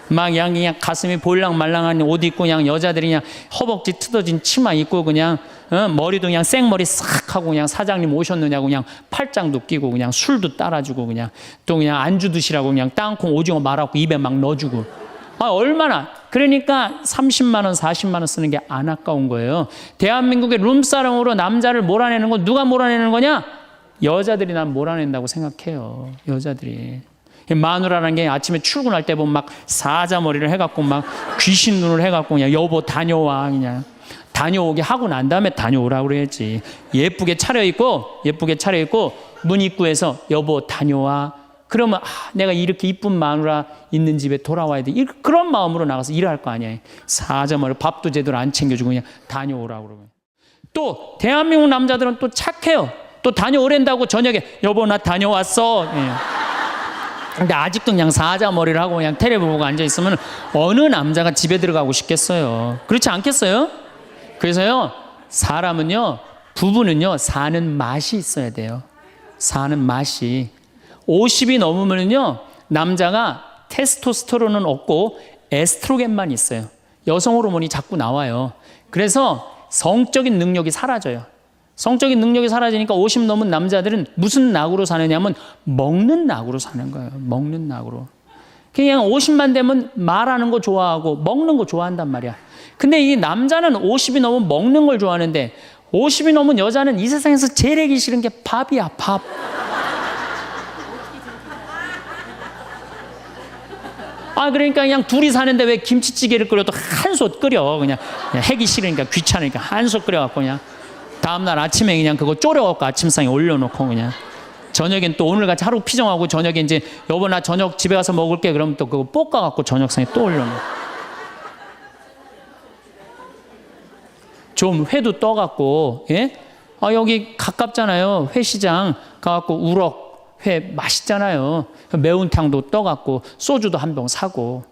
막 그냥 가슴이 볼랑말랑한 옷 입고 그냥 여자들이 그냥 허벅지 트어진 치마 입고 그냥 머리도 그냥 생머리 싹 하고 그냥 사장님 오셨느냐고 그냥 팔짱도 끼고 그냥 술도 따라주고 그냥 또 그냥 안주 드시라고 그냥 땅콩 오징어 말아갖고 입에 막 넣어주고. 얼마나. 그러니까 30만 원, 40만 원 쓰는 게 안 아까운 거예요. 대한민국의 룸사롱으로 남자를 몰아내는 건 누가 몰아내는 거냐? 여자들이 난 몰아낸다고 생각해요. 여자들이. 마누라라는 게 아침에 출근할 때 보면 막 사자머리를 해갖고 막 귀신 눈을 해갖고 그냥 여보 다녀와 그냥 다녀오게 하고 난 다음에 다녀오라고 그래야지. 예쁘게 차려입고 문 입구에서 여보 다녀와. 그러면 내가 이렇게 이쁜 마누라 있는 집에 돌아와야 돼. 그런 마음으로 나가서 일할 거 아니야. 사자머리 밥도 제대로 안 챙겨주고 그냥 다녀오라고 그러고. 또 대한민국 남자들은 또 착해요. 또 다녀오랜다고 저녁에 여보 나 다녀왔어. 예. 근데 아직도 그냥 사자머리를 하고 그냥 텔레비 보고 앉아있으면 어느 남자가 집에 들어가고 싶겠어요. 그렇지 않겠어요? 그래서요, 사람은요, 부부는요, 사는 맛이 있어야 돼요. 사는 맛이. 50이 넘으면요, 남자가 테스토스테론은 없고 에스트로겐만 있어요. 여성 호르몬이 자꾸 나와요. 그래서 성적인 능력이 사라져요. 성적인 능력이 사라지니까 50 넘은 남자들은 무슨 낙으로 사느냐면 먹는 낙으로 사는 거예요. 먹는 낙으로. 그냥 50만 되면 말하는 거 좋아하고 먹는 거 좋아한단 말이야. 근데 이 남자는 50이 넘으면 먹는 걸 좋아하는데 50이 넘은 여자는 이 세상에서 제일 하기 싫은 게 밥이야, 밥. 그러니까 그냥 둘이 사는데 왜 김치찌개를 끓여도 한솥 끓여. 그냥 하기 싫으니까 귀찮으니까 한솥 끓여갖고 그냥 다음날 아침에 그냥 그거 졸여갖고 아침상에 올려놓고 그냥 저녁엔 또 오늘같이 하루 피정하고 저녁에 이제 여보 나 저녁 집에 가서 먹을게 그러면 또 그거 볶아갖고 저녁상에 또 올려놓고 좀 회도 떠갖고 예? 여기 가깝잖아요. 회시장 가갖고 우럭 회 맛있잖아요. 매운탕도 떠갖고 소주도 한 병 사고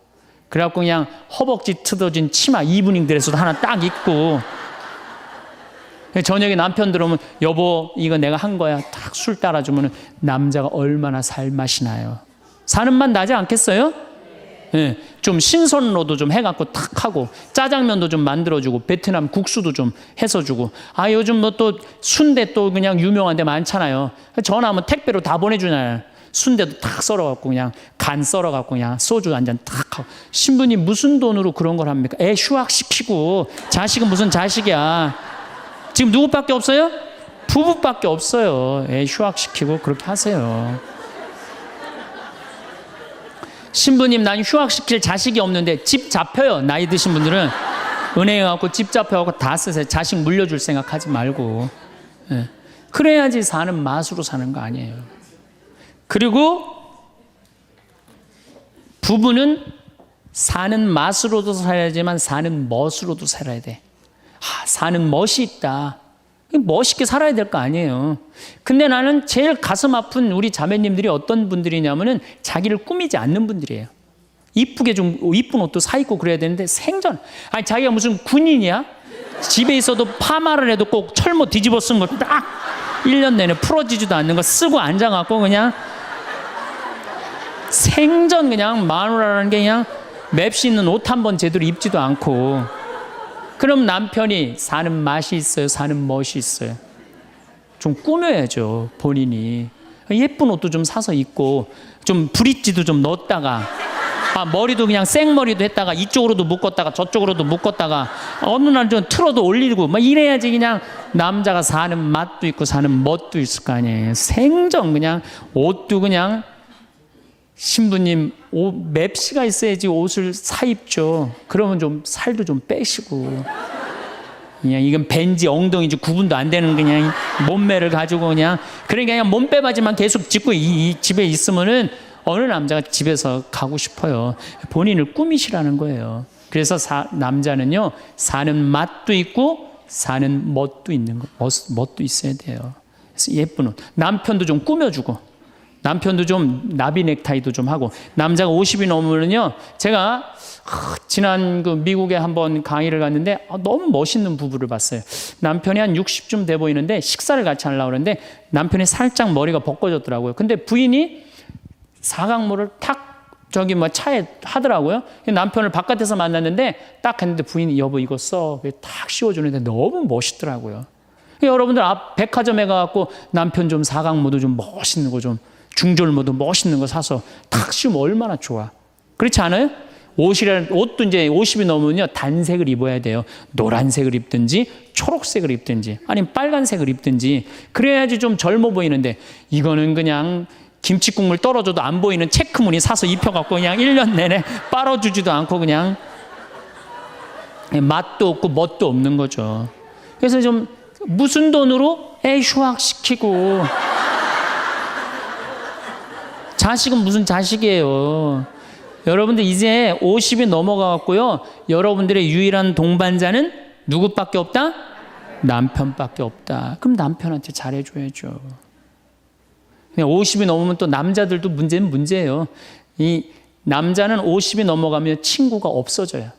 그래갖고 그냥 허벅지 트어진 치마 이브닝 드레스도 하나 딱 입고 저녁에 남편 들어오면 여보 이거 내가 한 거야 딱 술 따라주면 남자가 얼마나 살맛이 나요. 사는 맛 나지 않겠어요? 예, 좀 신선로도 좀 해갖고 탁 하고 짜장면도 좀 만들어주고 베트남 국수도 좀 해서 주고 요즘 뭐 또 순대 또 그냥 유명한 데 많잖아요. 전화하면 택배로 다 보내주잖아요. 순대도 탁 썰어갖고 그냥 간 썰어갖고 그냥 소주 한 잔 탁 하고. 신부님 무슨 돈으로 그런 걸 합니까? 애 휴학시키고 자식은 무슨 자식이야. 지금 누구밖에 없어요? 부부밖에 없어요. 애 휴학시키고 그렇게 하세요. 신부님 난 휴학시킬 자식이 없는데 집 잡혀요. 나이 드신 분들은 은행에 가고 집 잡혀갖고 다 쓰세요. 자식 물려줄 생각하지 말고. 예. 그래야지 사는 맛으로 사는 거 아니에요. 그리고 부부는 사는 맛으로도 살아야지만 사는 멋으로도 살아야 돼. 사는 멋이 있다. 멋있게 살아야 될 거 아니에요. 근데 나는 제일 가슴 아픈 우리 자매님들이 어떤 분들이냐면은 자기를 꾸미지 않는 분들이에요. 이쁘게 좀 이쁜 옷도 사 입고 그래야 되는데 생전 아니 자기가 무슨 군인이야? 집에 있어도 파마를 해도 꼭 철모 뒤집어 쓴 거 딱 1년 내내 풀어지지도 않는 거 쓰고 앉아갖고 그냥 생전 그냥 마누라라는 게 그냥 맵시 있는 옷 한 번 제대로 입지도 않고. 그럼 남편이 사는 맛이 있어요? 사는 멋이 있어요? 좀 꾸며야죠, 본인이. 예쁜 옷도 좀 사서 입고, 좀 브릿지도 좀 넣었다가, 머리도 그냥 생머리도 했다가, 이쪽으로도 묶었다가, 저쪽으로도 묶었다가, 어느 날 좀 틀어도 올리고, 막 이래야지 그냥 남자가 사는 맛도 있고, 사는 멋도 있을 거 아니에요. 생전 그냥 옷도 그냥, 신부님 맵시가 있어야지 옷을 사 입죠. 그러면 좀 살도 좀 빼시고 그냥 이건 벤지 엉덩이지 구분도 안 되는 그냥 몸매를 가지고 그러니까 그냥 몸빼바지만 계속 짚고 이 집에 있으면은 어느 남자가 집에서 가고 싶어요. 본인을 꾸미시라는 거예요. 그래서 남자는요 사는 맛도 있고 사는 멋도 있는 거, 멋도 있어야 돼요. 그래서 예쁜 옷. 남편도 좀 꾸며주고. 남편도 좀 나비 넥타이도 좀 하고. 남자가 50이 넘으면요 제가 지난 그 미국에 한번 강의를 갔는데 너무 멋있는 부부를 봤어요. 남편이 한 60쯤 돼 보이는데 식사를 같이 하려고 그러는데 남편이 살짝 머리가 벗겨졌더라고요. 근데 부인이 사각모를 탁 저기 뭐 차에 하더라고요. 남편을 바깥에서 만났는데 딱 했는데 부인이 여보 이거 써 탁 씌워주는데 너무 멋있더라고요. 여러분들 앞 백화점에 가갖고 남편 좀 사각모도 좀 멋있는 거 좀 중절모도 멋있는 거 사서 탁 씌우면 얼마나 좋아. 그렇지 않아요? 옷도 이제 50이 넘으면요 단색을 입어야 돼요. 노란색을 입든지 초록색을 입든지 아니면 빨간색을 입든지 그래야지 좀 젊어 보이는데 이거는 그냥 김치국물 떨어져도 안 보이는 체크무늬 사서 입혀갖고 그냥 1년 내내 빨아주지도 않고 그냥 맛도 없고 멋도 없는 거죠. 그래서 좀 무슨 돈으로 애 휴학시키고 자식은 무슨 자식이에요. 여러분들 이제 50이 넘어가갖고요 여러분들의 유일한 동반자는 누구밖에 없다? 남편밖에 없다. 그럼 남편한테 잘해줘야죠. 50이 넘으면 또 남자들도 문제는 문제예요. 이 남자는 50이 넘어가면 친구가 없어져요.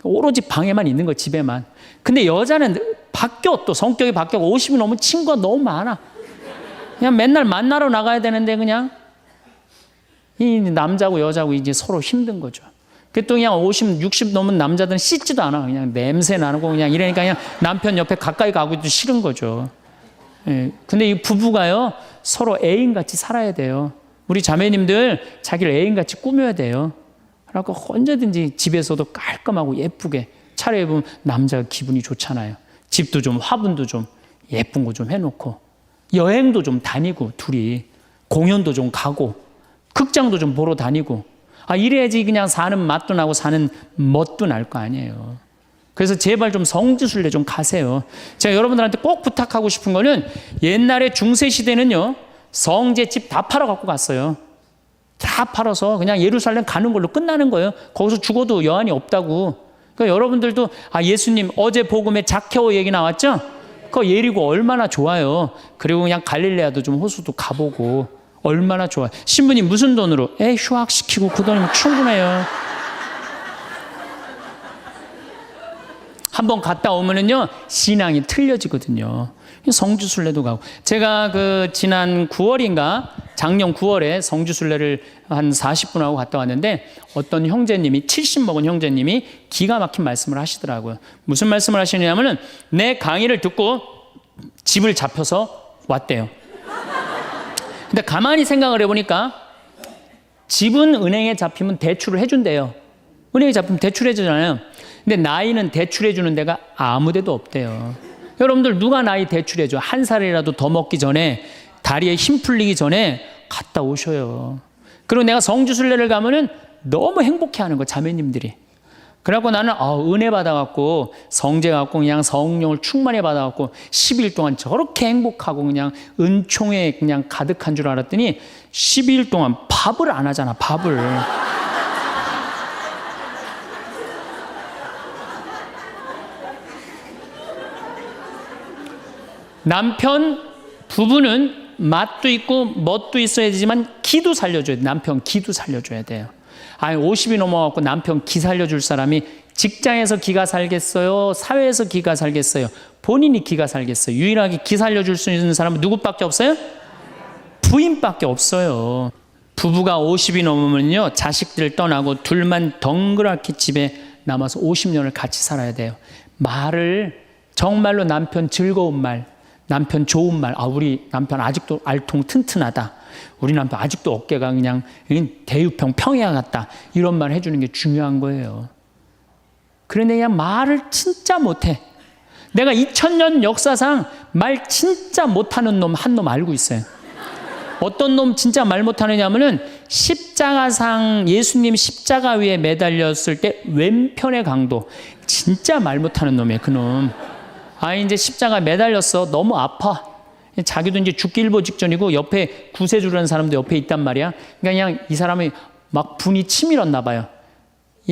오로지 방에만 있는 거, 집에만. 근데 여자는 바뀌어, 또 성격이 바뀌어. 50이 넘으면 친구가 너무 많아. 그냥 맨날 만나러 나가야 되는데 그냥 이 남자고 여자고 이제 서로 힘든 거죠. 또 그냥 50, 60 넘은 남자들은 씻지도 않아. 그냥 냄새 나고 그냥 이러니까 그냥 남편 옆에 가까이 가기도 싫은 거죠. 예. 근데 이 부부가요 서로 애인같이 살아야 돼요. 우리 자매님들 자기를 애인같이 꾸며야 돼요. 그래서 언제든지 집에서도 깔끔하고 예쁘게 차려입으면 남자가 기분이 좋잖아요. 집도 좀 화분도 좀 예쁜 거 좀 해놓고 여행도 좀 다니고 둘이 공연도 좀 가고 극장도 좀 보러 다니고 이래야지 그냥 사는 맛도 나고 사는 멋도 날 거 아니에요. 그래서 제발 좀 성지순례 좀 가세요. 제가 여러분들한테 꼭 부탁하고 싶은 거는 옛날에 중세시대는요 성제 집 다 팔아 갖고 갔어요. 다 팔아서 그냥 예루살렘 가는 걸로 끝나는 거예요. 거기서 죽어도 여한이 없다고. 그러니까 여러분들도 예수님 어제 복음에 자케오 얘기 나왔죠? 그 예리고 얼마나 좋아요. 그리고 그냥 갈릴레아도 좀 호수도 가보고 얼마나 좋아요. 신부님 무슨 돈으로? 휴학시키고 그 돈이면 충분해요. 한번 갔다 오면은요 신앙이 틀려지거든요. 성주순례도 가고 제가 그 지난 9월인가 작년 9월에 성주순례를 한 40분 하고 갔다 왔는데 어떤 형제님이 70 먹은 형제님이 기가 막힌 말씀을 하시더라고요. 무슨 말씀을 하시냐면은 내 강의를 듣고 집을 잡혀서 왔대요. 근데 가만히 생각을 해보니까 집은 은행에 잡히면 대출을 해준대요. 은행에 잡히면 대출해주잖아요. 근데 나이는 대출해주는 데가 아무 데도 없대요. 여러분들 누가 나이 대출해줘? 한 살이라도 더 먹기 전에, 다리에 힘 풀리기 전에 갔다 오셔요. 그리고 내가 성주순례를 가면은 너무 행복해하는 거, 자매님들이. 그래갖고 나는 은혜 받아갖고 성제 갖고 그냥 성령을 충만히 받아갖고 10일 동안 저렇게 행복하고 그냥 은총에 그냥 가득한 줄 알았더니 12일 동안 밥을 안 하잖아, 밥을. 남편, 부부는 맛도 있고 멋도 있어야 되지만 기도 살려줘야 돼. 남편 기도 살려줘야 돼요. 아니 50이 넘어갖고 남편 기 살려줄 사람이 직장에서 기가 살겠어요? 사회에서 기가 살겠어요? 본인이 기가 살겠어요? 유일하게 기 살려줄 수 있는 사람은 누구밖에 없어요? 부인밖에 없어요. 부부가 50이 넘으면요, 자식들 떠나고 둘만 덩그랗게 집에 남아서 50년을 같이 살아야 돼요. 말을 정말로 남편 즐거운 말, 남편 좋은 말, 우리 남편 아직도 알통 튼튼하다, 우리 남편 아직도 어깨가 그냥 대유평 평야 같다, 이런 말 해주는 게 중요한 거예요. 그런데 그냥 말을 진짜 못해. 내가 2000년 역사상 말 진짜 못하는 놈 한 놈 알고 있어요. 어떤 놈 진짜 말 못하느냐면은 십자가상, 예수님 십자가 위에 매달렸을 때 왼편의 강도, 진짜 말 못하는 놈이에요, 그놈. 이제 십자가 매달렸어. 너무 아파. 자기도 이제 죽기 일보 직전이고 옆에 구세주라는 사람도 옆에 있단 말이야. 그냥 이 사람이 막 분이 치밀었나 봐요.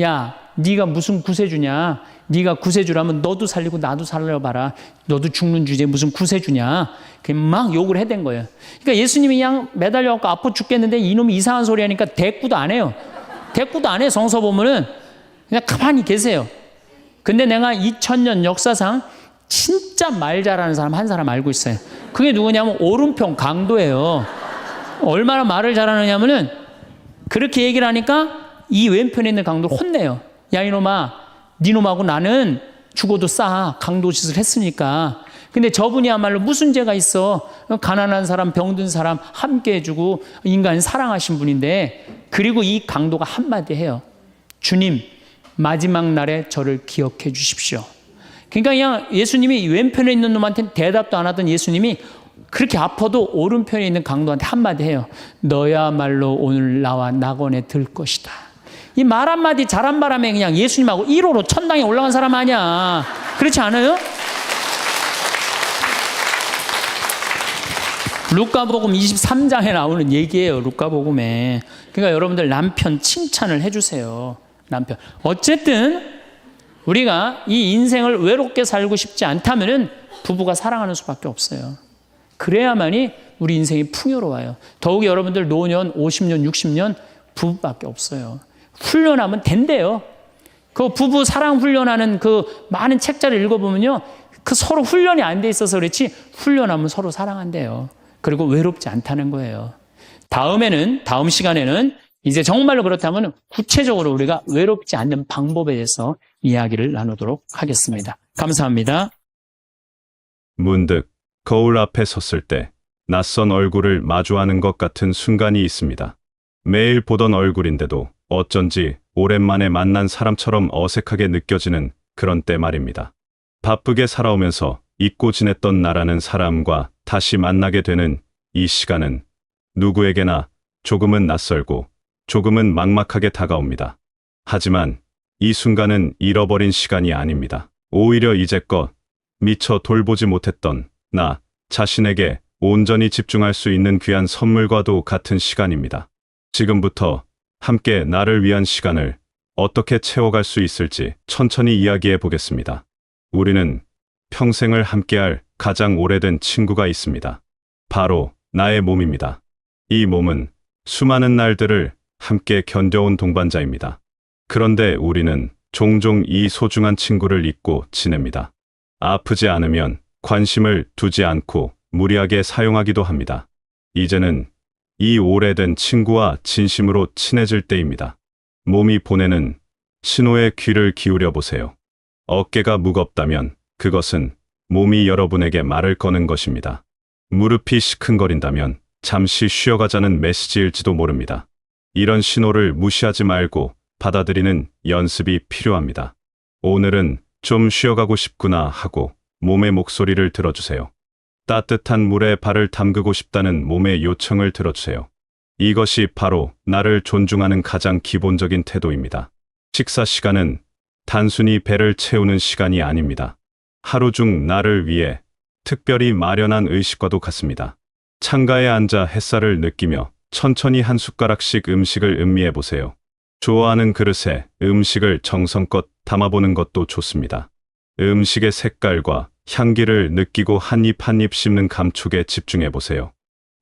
야, 네가 무슨 구세주냐? 네가 구세주라면 너도 살리고 나도 살려봐라. 너도 죽는 주제에 무슨 구세주냐? 막 욕을 해댄 거예요. 그러니까 예수님이 그냥 매달려갖고 아파 죽겠는데 이놈이 이상한 소리 하니까 대꾸도 안 해요. 대꾸도 안 해. 성서 보면은 그냥 가만히 계세요. 근데 내가 2000년 역사상 진짜 말 잘하는 사람 한 사람 알고 있어요. 그게 누구냐면 오른편 강도예요. 얼마나 말을 잘하느냐면은 그렇게 얘기를 하니까 이 왼편에 있는 강도를 혼내요. 야, 이놈아, 니놈하고 나는 죽어도 싸. 강도 짓을 했으니까. 근데 저분이야말로 무슨 죄가 있어? 가난한 사람, 병든 사람 함께 해주고 인간 사랑하신 분인데, 그리고 이 강도가 한마디 해요. 주님, 마지막 날에 저를 기억해 주십시오. 그러니까 그냥 예수님이 왼편에 있는 놈한테는 대답도 안 하던 예수님이 그렇게 아파도 오른편에 있는 강도한테 한마디 해요. 너야말로 오늘 나와 낙원에 들 것이다. 이 말 한마디 잘한 바람에 그냥 예수님하고 1호로 천당에 올라간 사람 아니야. 그렇지 않아요? 루카복음 23장에 나오는 얘기예요. 루카복음에. 그러니까 여러분들 남편 칭찬을 해주세요. 남편. 어쨌든 우리가 이 인생을 외롭게 살고 싶지 않다면은 부부가 사랑하는 수밖에 없어요. 그래야만이 우리 인생이 풍요로워요. 더욱이 여러분들 노년 50년, 60년 부부밖에 없어요. 훈련하면 된대요. 그 부부 사랑 훈련하는 그 많은 책자를 읽어보면요, 그 서로 훈련이 안 돼 있어서 그렇지 훈련하면 서로 사랑한대요. 그리고 외롭지 않다는 거예요. 다음 시간에는 이제 정말로 그렇다면 구체적으로 우리가 외롭지 않는 방법에 대해서 이야기를 나누도록 하겠습니다. 감사합니다. 문득 거울 앞에 섰을 때 낯선 얼굴을 마주하는 것 같은 순간이 있습니다. 매일 보던 얼굴인데도 어쩐지 오랜만에 만난 사람처럼 어색하게 느껴지는 그런 때 말입니다. 바쁘게 살아오면서 잊고 지냈던 나라는 사람과 다시 만나게 되는 이 시간은 누구에게나 조금은 낯설고 조금은 막막하게 다가옵니다. 하지만 이 순간은 잃어버린 시간이 아닙니다. 오히려 이제껏 미처 돌보지 못했던 나 자신에게 온전히 집중할 수 있는 귀한 선물과도 같은 시간입니다. 지금부터 함께 나를 위한 시간을 어떻게 채워갈 수 있을지 천천히 이야기해 보겠습니다. 우리는 평생을 함께할 가장 오래된 친구가 있습니다. 바로 나의 몸입니다. 이 몸은 수많은 날들을 함께 견뎌온 동반자입니다. 그런데 우리는 종종 이 소중한 친구를 잊고 지냅니다. 아프지 않으면 관심을 두지 않고 무리하게 사용하기도 합니다. 이제는 이 오래된 친구와 진심으로 친해질 때입니다. 몸이 보내는 신호에 귀를 기울여 보세요. 어깨가 무겁다면 그것은 몸이 여러분에게 말을 거는 것입니다. 무릎이 시큰거린다면 잠시 쉬어가자는 메시지일지도 모릅니다. 이런 신호를 무시하지 말고 받아들이는 연습이 필요합니다. 오늘은 좀 쉬어가고 싶구나 하고 몸의 목소리를 들어주세요. 따뜻한 물에 발을 담그고 싶다는 몸의 요청을 들어주세요. 이것이 바로 나를 존중하는 가장 기본적인 태도입니다. 식사 시간은 단순히 배를 채우는 시간이 아닙니다. 하루 중 나를 위해 특별히 마련한 의식과도 같습니다. 창가에 앉아 햇살을 느끼며 천천히 한 숟가락씩 음식을 음미해 보세요. 좋아하는 그릇에 음식을 정성껏 담아보는 것도 좋습니다. 음식의 색깔과 향기를 느끼고 한 입 한 입 씹는 감촉에 집중해 보세요.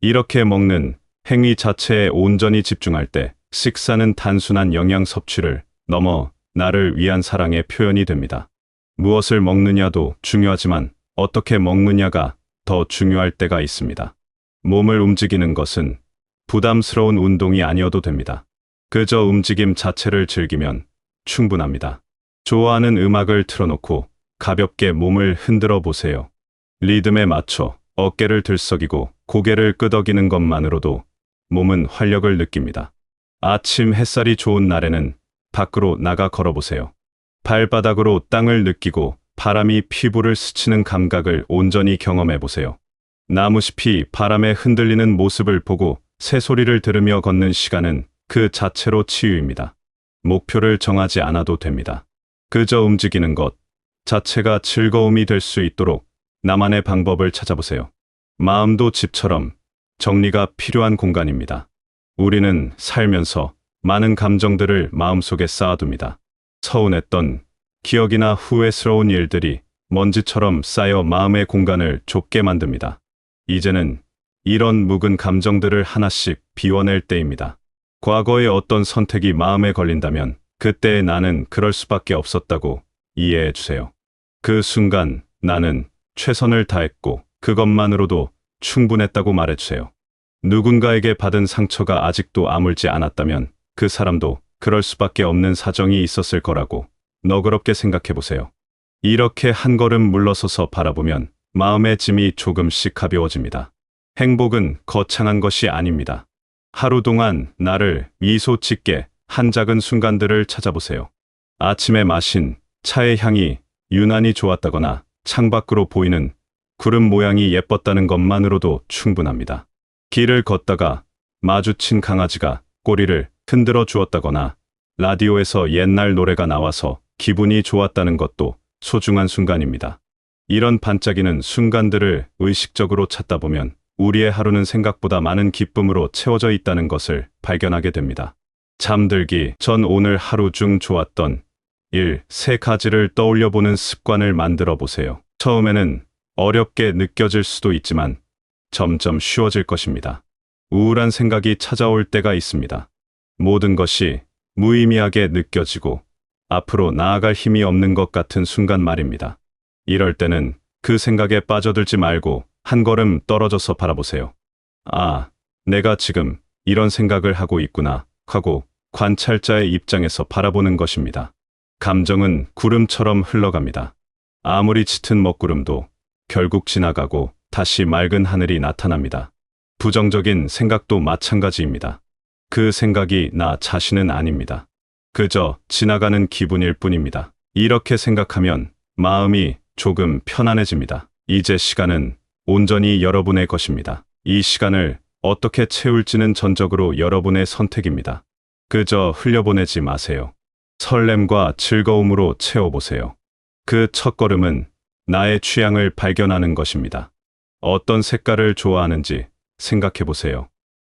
이렇게 먹는 행위 자체에 온전히 집중할 때 식사는 단순한 영양 섭취를 넘어 나를 위한 사랑의 표현이 됩니다. 무엇을 먹느냐도 중요하지만 어떻게 먹느냐가 더 중요할 때가 있습니다. 몸을 움직이는 것은 부담스러운 운동이 아니어도 됩니다. 그저 움직임 자체를 즐기면 충분합니다. 좋아하는 음악을 틀어놓고 가볍게 몸을 흔들어 보세요. 리듬에 맞춰 어깨를 들썩이고 고개를 끄덕이는 것만으로도 몸은 활력을 느낍니다. 아침 햇살이 좋은 날에는 밖으로 나가 걸어보세요. 발바닥으로 땅을 느끼고 바람이 피부를 스치는 감각을 온전히 경험해 보세요. 나무숲이 바람에 흔들리는 모습을 보고 새소리를 들으며 걷는 시간은 그 자체로 치유입니다. 목표를 정하지 않아도 됩니다. 그저 움직이는 것 자체가 즐거움이 될 수 있도록 나만의 방법을 찾아보세요. 마음도 집처럼 정리가 필요한 공간입니다. 우리는 살면서 많은 감정들을 마음속에 쌓아둡니다. 서운했던 기억이나 후회스러운 일들이 먼지처럼 쌓여 마음의 공간을 좁게 만듭니다. 이제는 이런 묵은 감정들을 하나씩 비워낼 때입니다. 과거의 어떤 선택이 마음에 걸린다면 그때의 나는 그럴 수밖에 없었다고 이해해 주세요. 그 순간 나는 최선을 다했고 그것만으로도 충분했다고 말해 주세요. 누군가에게 받은 상처가 아직도 아물지 않았다면 그 사람도 그럴 수밖에 없는 사정이 있었을 거라고 너그럽게 생각해 보세요. 이렇게 한 걸음 물러서서 바라보면 마음의 짐이 조금씩 가벼워집니다. 행복은 거창한 것이 아닙니다. 하루 동안 나를 미소 짓게 한 작은 순간들을 찾아보세요. 아침에 마신 차의 향이 유난히 좋았다거나 창밖으로 보이는 구름 모양이 예뻤다는 것만으로도 충분합니다. 길을 걷다가 마주친 강아지가 꼬리를 흔들어 주었다거나 라디오에서 옛날 노래가 나와서 기분이 좋았다는 것도 소중한 순간입니다. 이런 반짝이는 순간들을 의식적으로 찾다 보면 우리의 하루는 생각보다 많은 기쁨으로 채워져 있다는 것을 발견하게 됩니다. 잠들기 전 오늘 하루 중 좋았던 일 3가지를 떠올려 보는 습관을 만들어 보세요. 처음에는 어렵게 느껴질 수도 있지만 점점 쉬워질 것입니다. 우울한 생각이 찾아올 때가 있습니다. 모든 것이 무의미하게 느껴지고 앞으로 나아갈 힘이 없는 것 같은 순간 말입니다. 이럴 때는 그 생각에 빠져들지 말고 한 걸음 떨어져서 바라보세요. 아, 내가 지금 이런 생각을 하고 있구나 하고 관찰자의 입장에서 바라보는 것입니다. 감정은 구름처럼 흘러갑니다. 아무리 짙은 먹구름도 결국 지나가고 다시 맑은 하늘이 나타납니다. 부정적인 생각도 마찬가지입니다. 그 생각이 나 자신은 아닙니다. 그저 지나가는 기분일 뿐입니다. 이렇게 생각하면 마음이 조금 편안해집니다. 이제 시간은 온전히 여러분의 것입니다. 이 시간을 어떻게 채울지는 전적으로 여러분의 선택입니다. 그저 흘려보내지 마세요. 설렘과 즐거움으로 채워보세요. 그 첫걸음은 나의 취향을 발견하는 것입니다. 어떤 색깔을 좋아하는지 생각해보세요.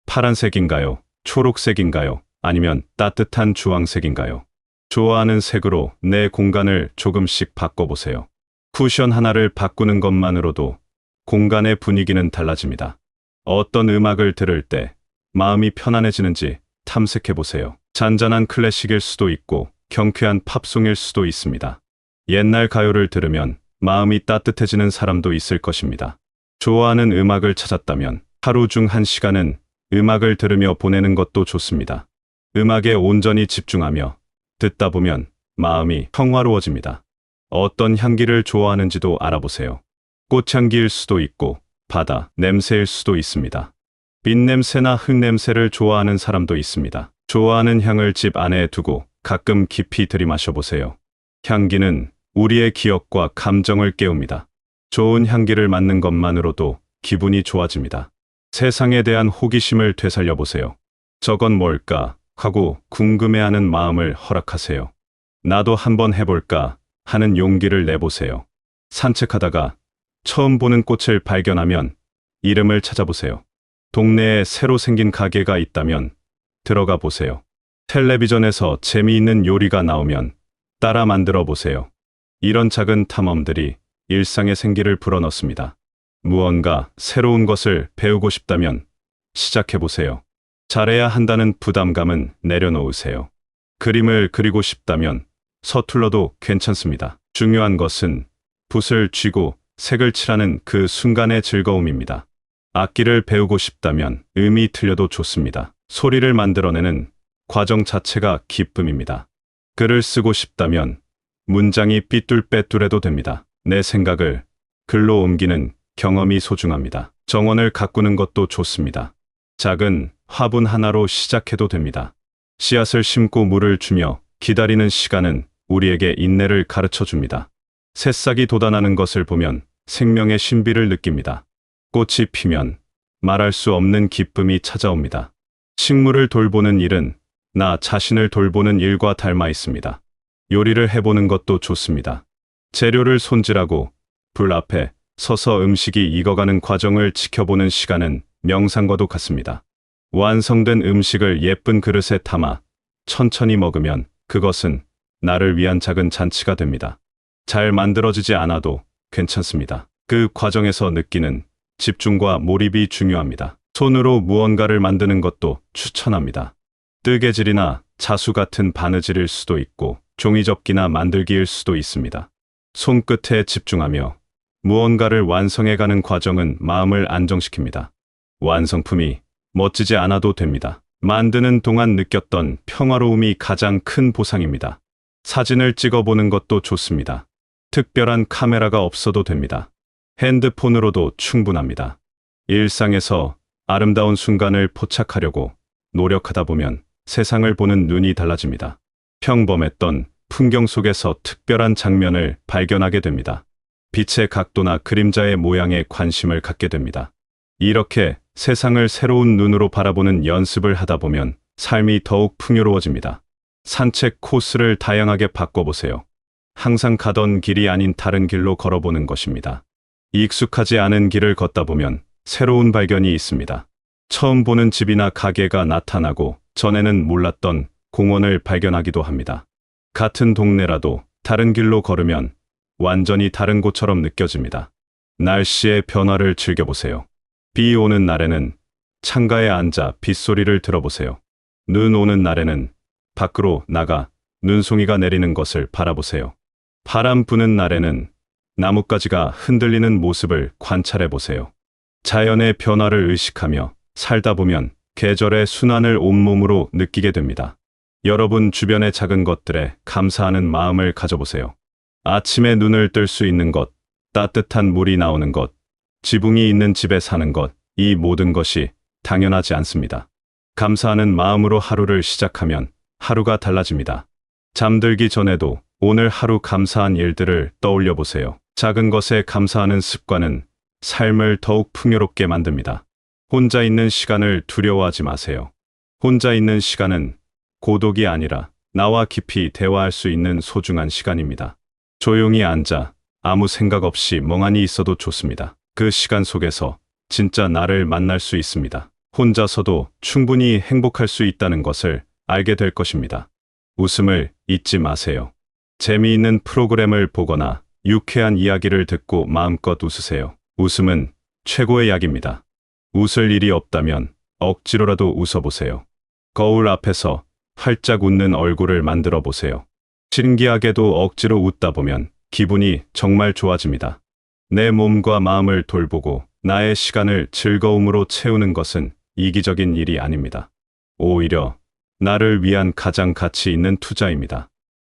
파란색인가요? 초록색인가요? 아니면 따뜻한 주황색인가요? 좋아하는 색으로 내 공간을 조금씩 바꿔보세요. 쿠션 하나를 바꾸는 것만으로도 공간의 분위기는 달라집니다. 어떤 음악을 들을 때 마음이 편안해지는지 탐색해보세요. 잔잔한 클래식일 수도 있고 경쾌한 팝송일 수도 있습니다. 옛날 가요를 들으면 마음이 따뜻해지는 사람도 있을 것입니다. 좋아하는 음악을 찾았다면 하루 중 1시간은 음악을 들으며 보내는 것도 좋습니다. 음악에 온전히 집중하며 듣다 보면 마음이 평화로워집니다. 어떤 향기를 좋아하는지도 알아보세요. 꽃향기일 수도 있고 바다 냄새일 수도 있습니다. 빛냄새나 흙냄새를 좋아하는 사람도 있습니다. 좋아하는 향을 집 안에 두고 가끔 깊이 들이마셔 보세요. 향기는 우리의 기억과 감정을 깨웁니다. 좋은 향기를 맡는 것만으로도 기분이 좋아집니다. 세상에 대한 호기심을 되살려 보세요. 저건 뭘까 하고 궁금해하는 마음을 허락하세요. 나도 한번 해볼까 하는 용기를 내보세요. 산책하다가 처음 보는 꽃을 발견하면 이름을 찾아보세요. 동네에 새로 생긴 가게가 있다면 들어가 보세요. 텔레비전에서 재미있는 요리가 나오면 따라 만들어 보세요. 이런 작은 탐험들이 일상의 생기를 불어넣습니다. 무언가 새로운 것을 배우고 싶다면 시작해 보세요. 잘해야 한다는 부담감은 내려놓으세요. 그림을 그리고 싶다면 서툴러도 괜찮습니다. 중요한 것은 붓을 쥐고 색을 칠하는 그 순간의 즐거움입니다. 악기를 배우고 싶다면 음이 틀려도 좋습니다. 소리를 만들어내는 과정 자체가 기쁨입니다. 글을 쓰고 싶다면 문장이 삐뚤빼뚤해도 됩니다. 내 생각을 글로 옮기는 경험이 소중합니다. 정원을 가꾸는 것도 좋습니다. 작은 화분 하나로 시작해도 됩니다. 씨앗을 심고 물을 주며 기다리는 시간은 우리에게 인내를 가르쳐 줍니다. 새싹이 돋아나는 것을 보면 생명의 신비를 느낍니다. 꽃이 피면 말할 수 없는 기쁨이 찾아옵니다. 식물을 돌보는 일은 나 자신을 돌보는 일과 닮아 있습니다. 요리를 해보는 것도 좋습니다. 재료를 손질하고 불 앞에 서서 음식이 익어가는 과정을 지켜보는 시간은 명상과도 같습니다. 완성된 음식을 예쁜 그릇에 담아 천천히 먹으면 그것은 나를 위한 작은 잔치가 됩니다. 잘 만들어지지 않아도 괜찮습니다. 그 과정에서 느끼는 집중과 몰입이 중요합니다. 손으로 무언가를 만드는 것도 추천합니다. 뜨개질이나 자수 같은 바느질일 수도 있고 종이접기나 만들기일 수도 있습니다. 손끝에 집중하며 무언가를 완성해가는 과정은 마음을 안정시킵니다. 완성품이 멋지지 않아도 됩니다. 만드는 동안 느꼈던 평화로움이 가장 큰 보상입니다. 사진을 찍어보는 것도 좋습니다. 특별한 카메라가 없어도 됩니다. 핸드폰으로도 충분합니다. 일상에서 아름다운 순간을 포착하려고 노력하다 보면 세상을 보는 눈이 달라집니다. 평범했던 풍경 속에서 특별한 장면을 발견하게 됩니다. 빛의 각도나 그림자의 모양에 관심을 갖게 됩니다. 이렇게 세상을 새로운 눈으로 바라보는 연습을 하다 보면 삶이 더욱 풍요로워집니다. 산책 코스를 다양하게 바꿔보세요. 항상 가던 길이 아닌 다른 길로 걸어보는 것입니다. 익숙하지 않은 길을 걷다 보면 새로운 발견이 있습니다. 처음 보는 집이나 가게가 나타나고 전에는 몰랐던 공원을 발견하기도 합니다. 같은 동네라도 다른 길로 걸으면 완전히 다른 곳처럼 느껴집니다. 날씨의 변화를 즐겨보세요. 비 오는 날에는 창가에 앉아 빗소리를 들어보세요. 눈 오는 날에는 밖으로 나가 눈송이가 내리는 것을 바라보세요. 바람 부는 날에는 나뭇가지가 흔들리는 모습을 관찰해 보세요. 자연의 변화를 의식하며 살다 보면 계절의 순환을 온몸으로 느끼게 됩니다. 여러분 주변의 작은 것들에 감사하는 마음을 가져보세요. 아침에 눈을 뜰 수 있는 것, 따뜻한 물이 나오는 것, 지붕이 있는 집에 사는 것, 이 모든 것이 당연하지 않습니다. 감사하는 마음으로 하루를 시작하면 하루가 달라집니다. 잠들기 전에도 오늘 하루 감사한 일들을 떠올려 보세요. 작은 것에 감사하는 습관은 삶을 더욱 풍요롭게 만듭니다. 혼자 있는 시간을 두려워하지 마세요. 혼자 있는 시간은 고독이 아니라 나와 깊이 대화할 수 있는 소중한 시간입니다. 조용히 앉아 아무 생각 없이 멍하니 있어도 좋습니다. 그 시간 속에서 진짜 나를 만날 수 있습니다. 혼자서도 충분히 행복할 수 있다는 것을 알게 될 것입니다. 웃음을 잊지 마세요. 재미있는 프로그램을 보거나 유쾌한 이야기를 듣고 마음껏 웃으세요. 웃음은 최고의 약입니다. 웃을 일이 없다면 억지로라도 웃어보세요. 거울 앞에서 활짝 웃는 얼굴을 만들어 보세요. 신기하게도 억지로 웃다 보면 기분이 정말 좋아집니다. 내 몸과 마음을 돌보고 나의 시간을 즐거움으로 채우는 것은 이기적인 일이 아닙니다. 오히려 나를 위한 가장 가치 있는 투자입니다.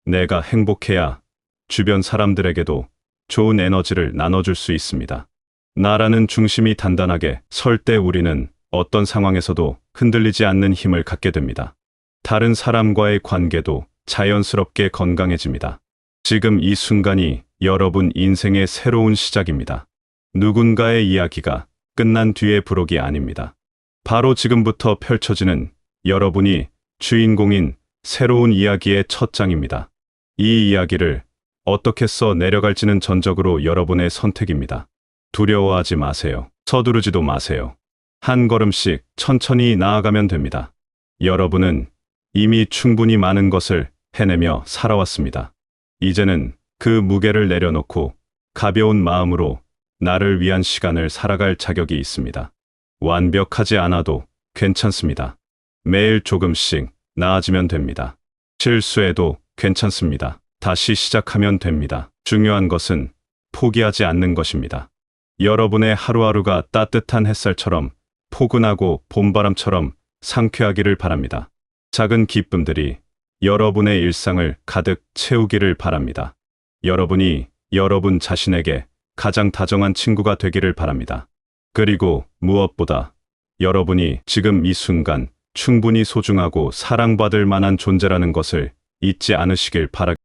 내가 행복해야 주변 사람들에게도 좋은 에너지를 나눠줄 수 있습니다. 나라는 중심이 단단하게 설 때 우리는 어떤 상황에서도 흔들리지 않는 힘을 갖게 됩니다. 다른 사람과의 관계도 자연스럽게 건강해집니다. 지금 이 순간이 여러분 인생의 새로운 시작입니다. 누군가의 이야기가 끝난 뒤의 부록이 아닙니다. 바로 지금부터 펼쳐지는 여러분이 주인공인 새로운 이야기의 첫 장입니다. 이 이야기를 어떻게 써 내려갈지는 전적으로 여러분의 선택입니다. 두려워하지 마세요. 서두르지도 마세요. 한 걸음씩 천천히 나아가면 됩니다. 여러분은 이미 충분히 많은 것을 해내며 살아왔습니다. 이제는 그 무게를 내려놓고 가벼운 마음으로 나를 위한 시간을 살아갈 자격이 있습니다. 완벽하지 않아도 괜찮습니다. 매일 조금씩 나아지면 됩니다. 실수해도 괜찮습니다. 다시 시작하면 됩니다. 중요한 것은 포기하지 않는 것입니다. 여러분의 하루하루가 따뜻한 햇살처럼 포근하고 봄바람처럼 상쾌하기를 바랍니다. 작은 기쁨들이 여러분의 일상을 가득 채우기를 바랍니다. 여러분이 여러분 자신에게 가장 다정한 친구가 되기를 바랍니다. 그리고 무엇보다 여러분이 지금 이 순간 충분히 소중하고 사랑받을 만한 존재라는 것을 잊지 않으시길 바랍니다.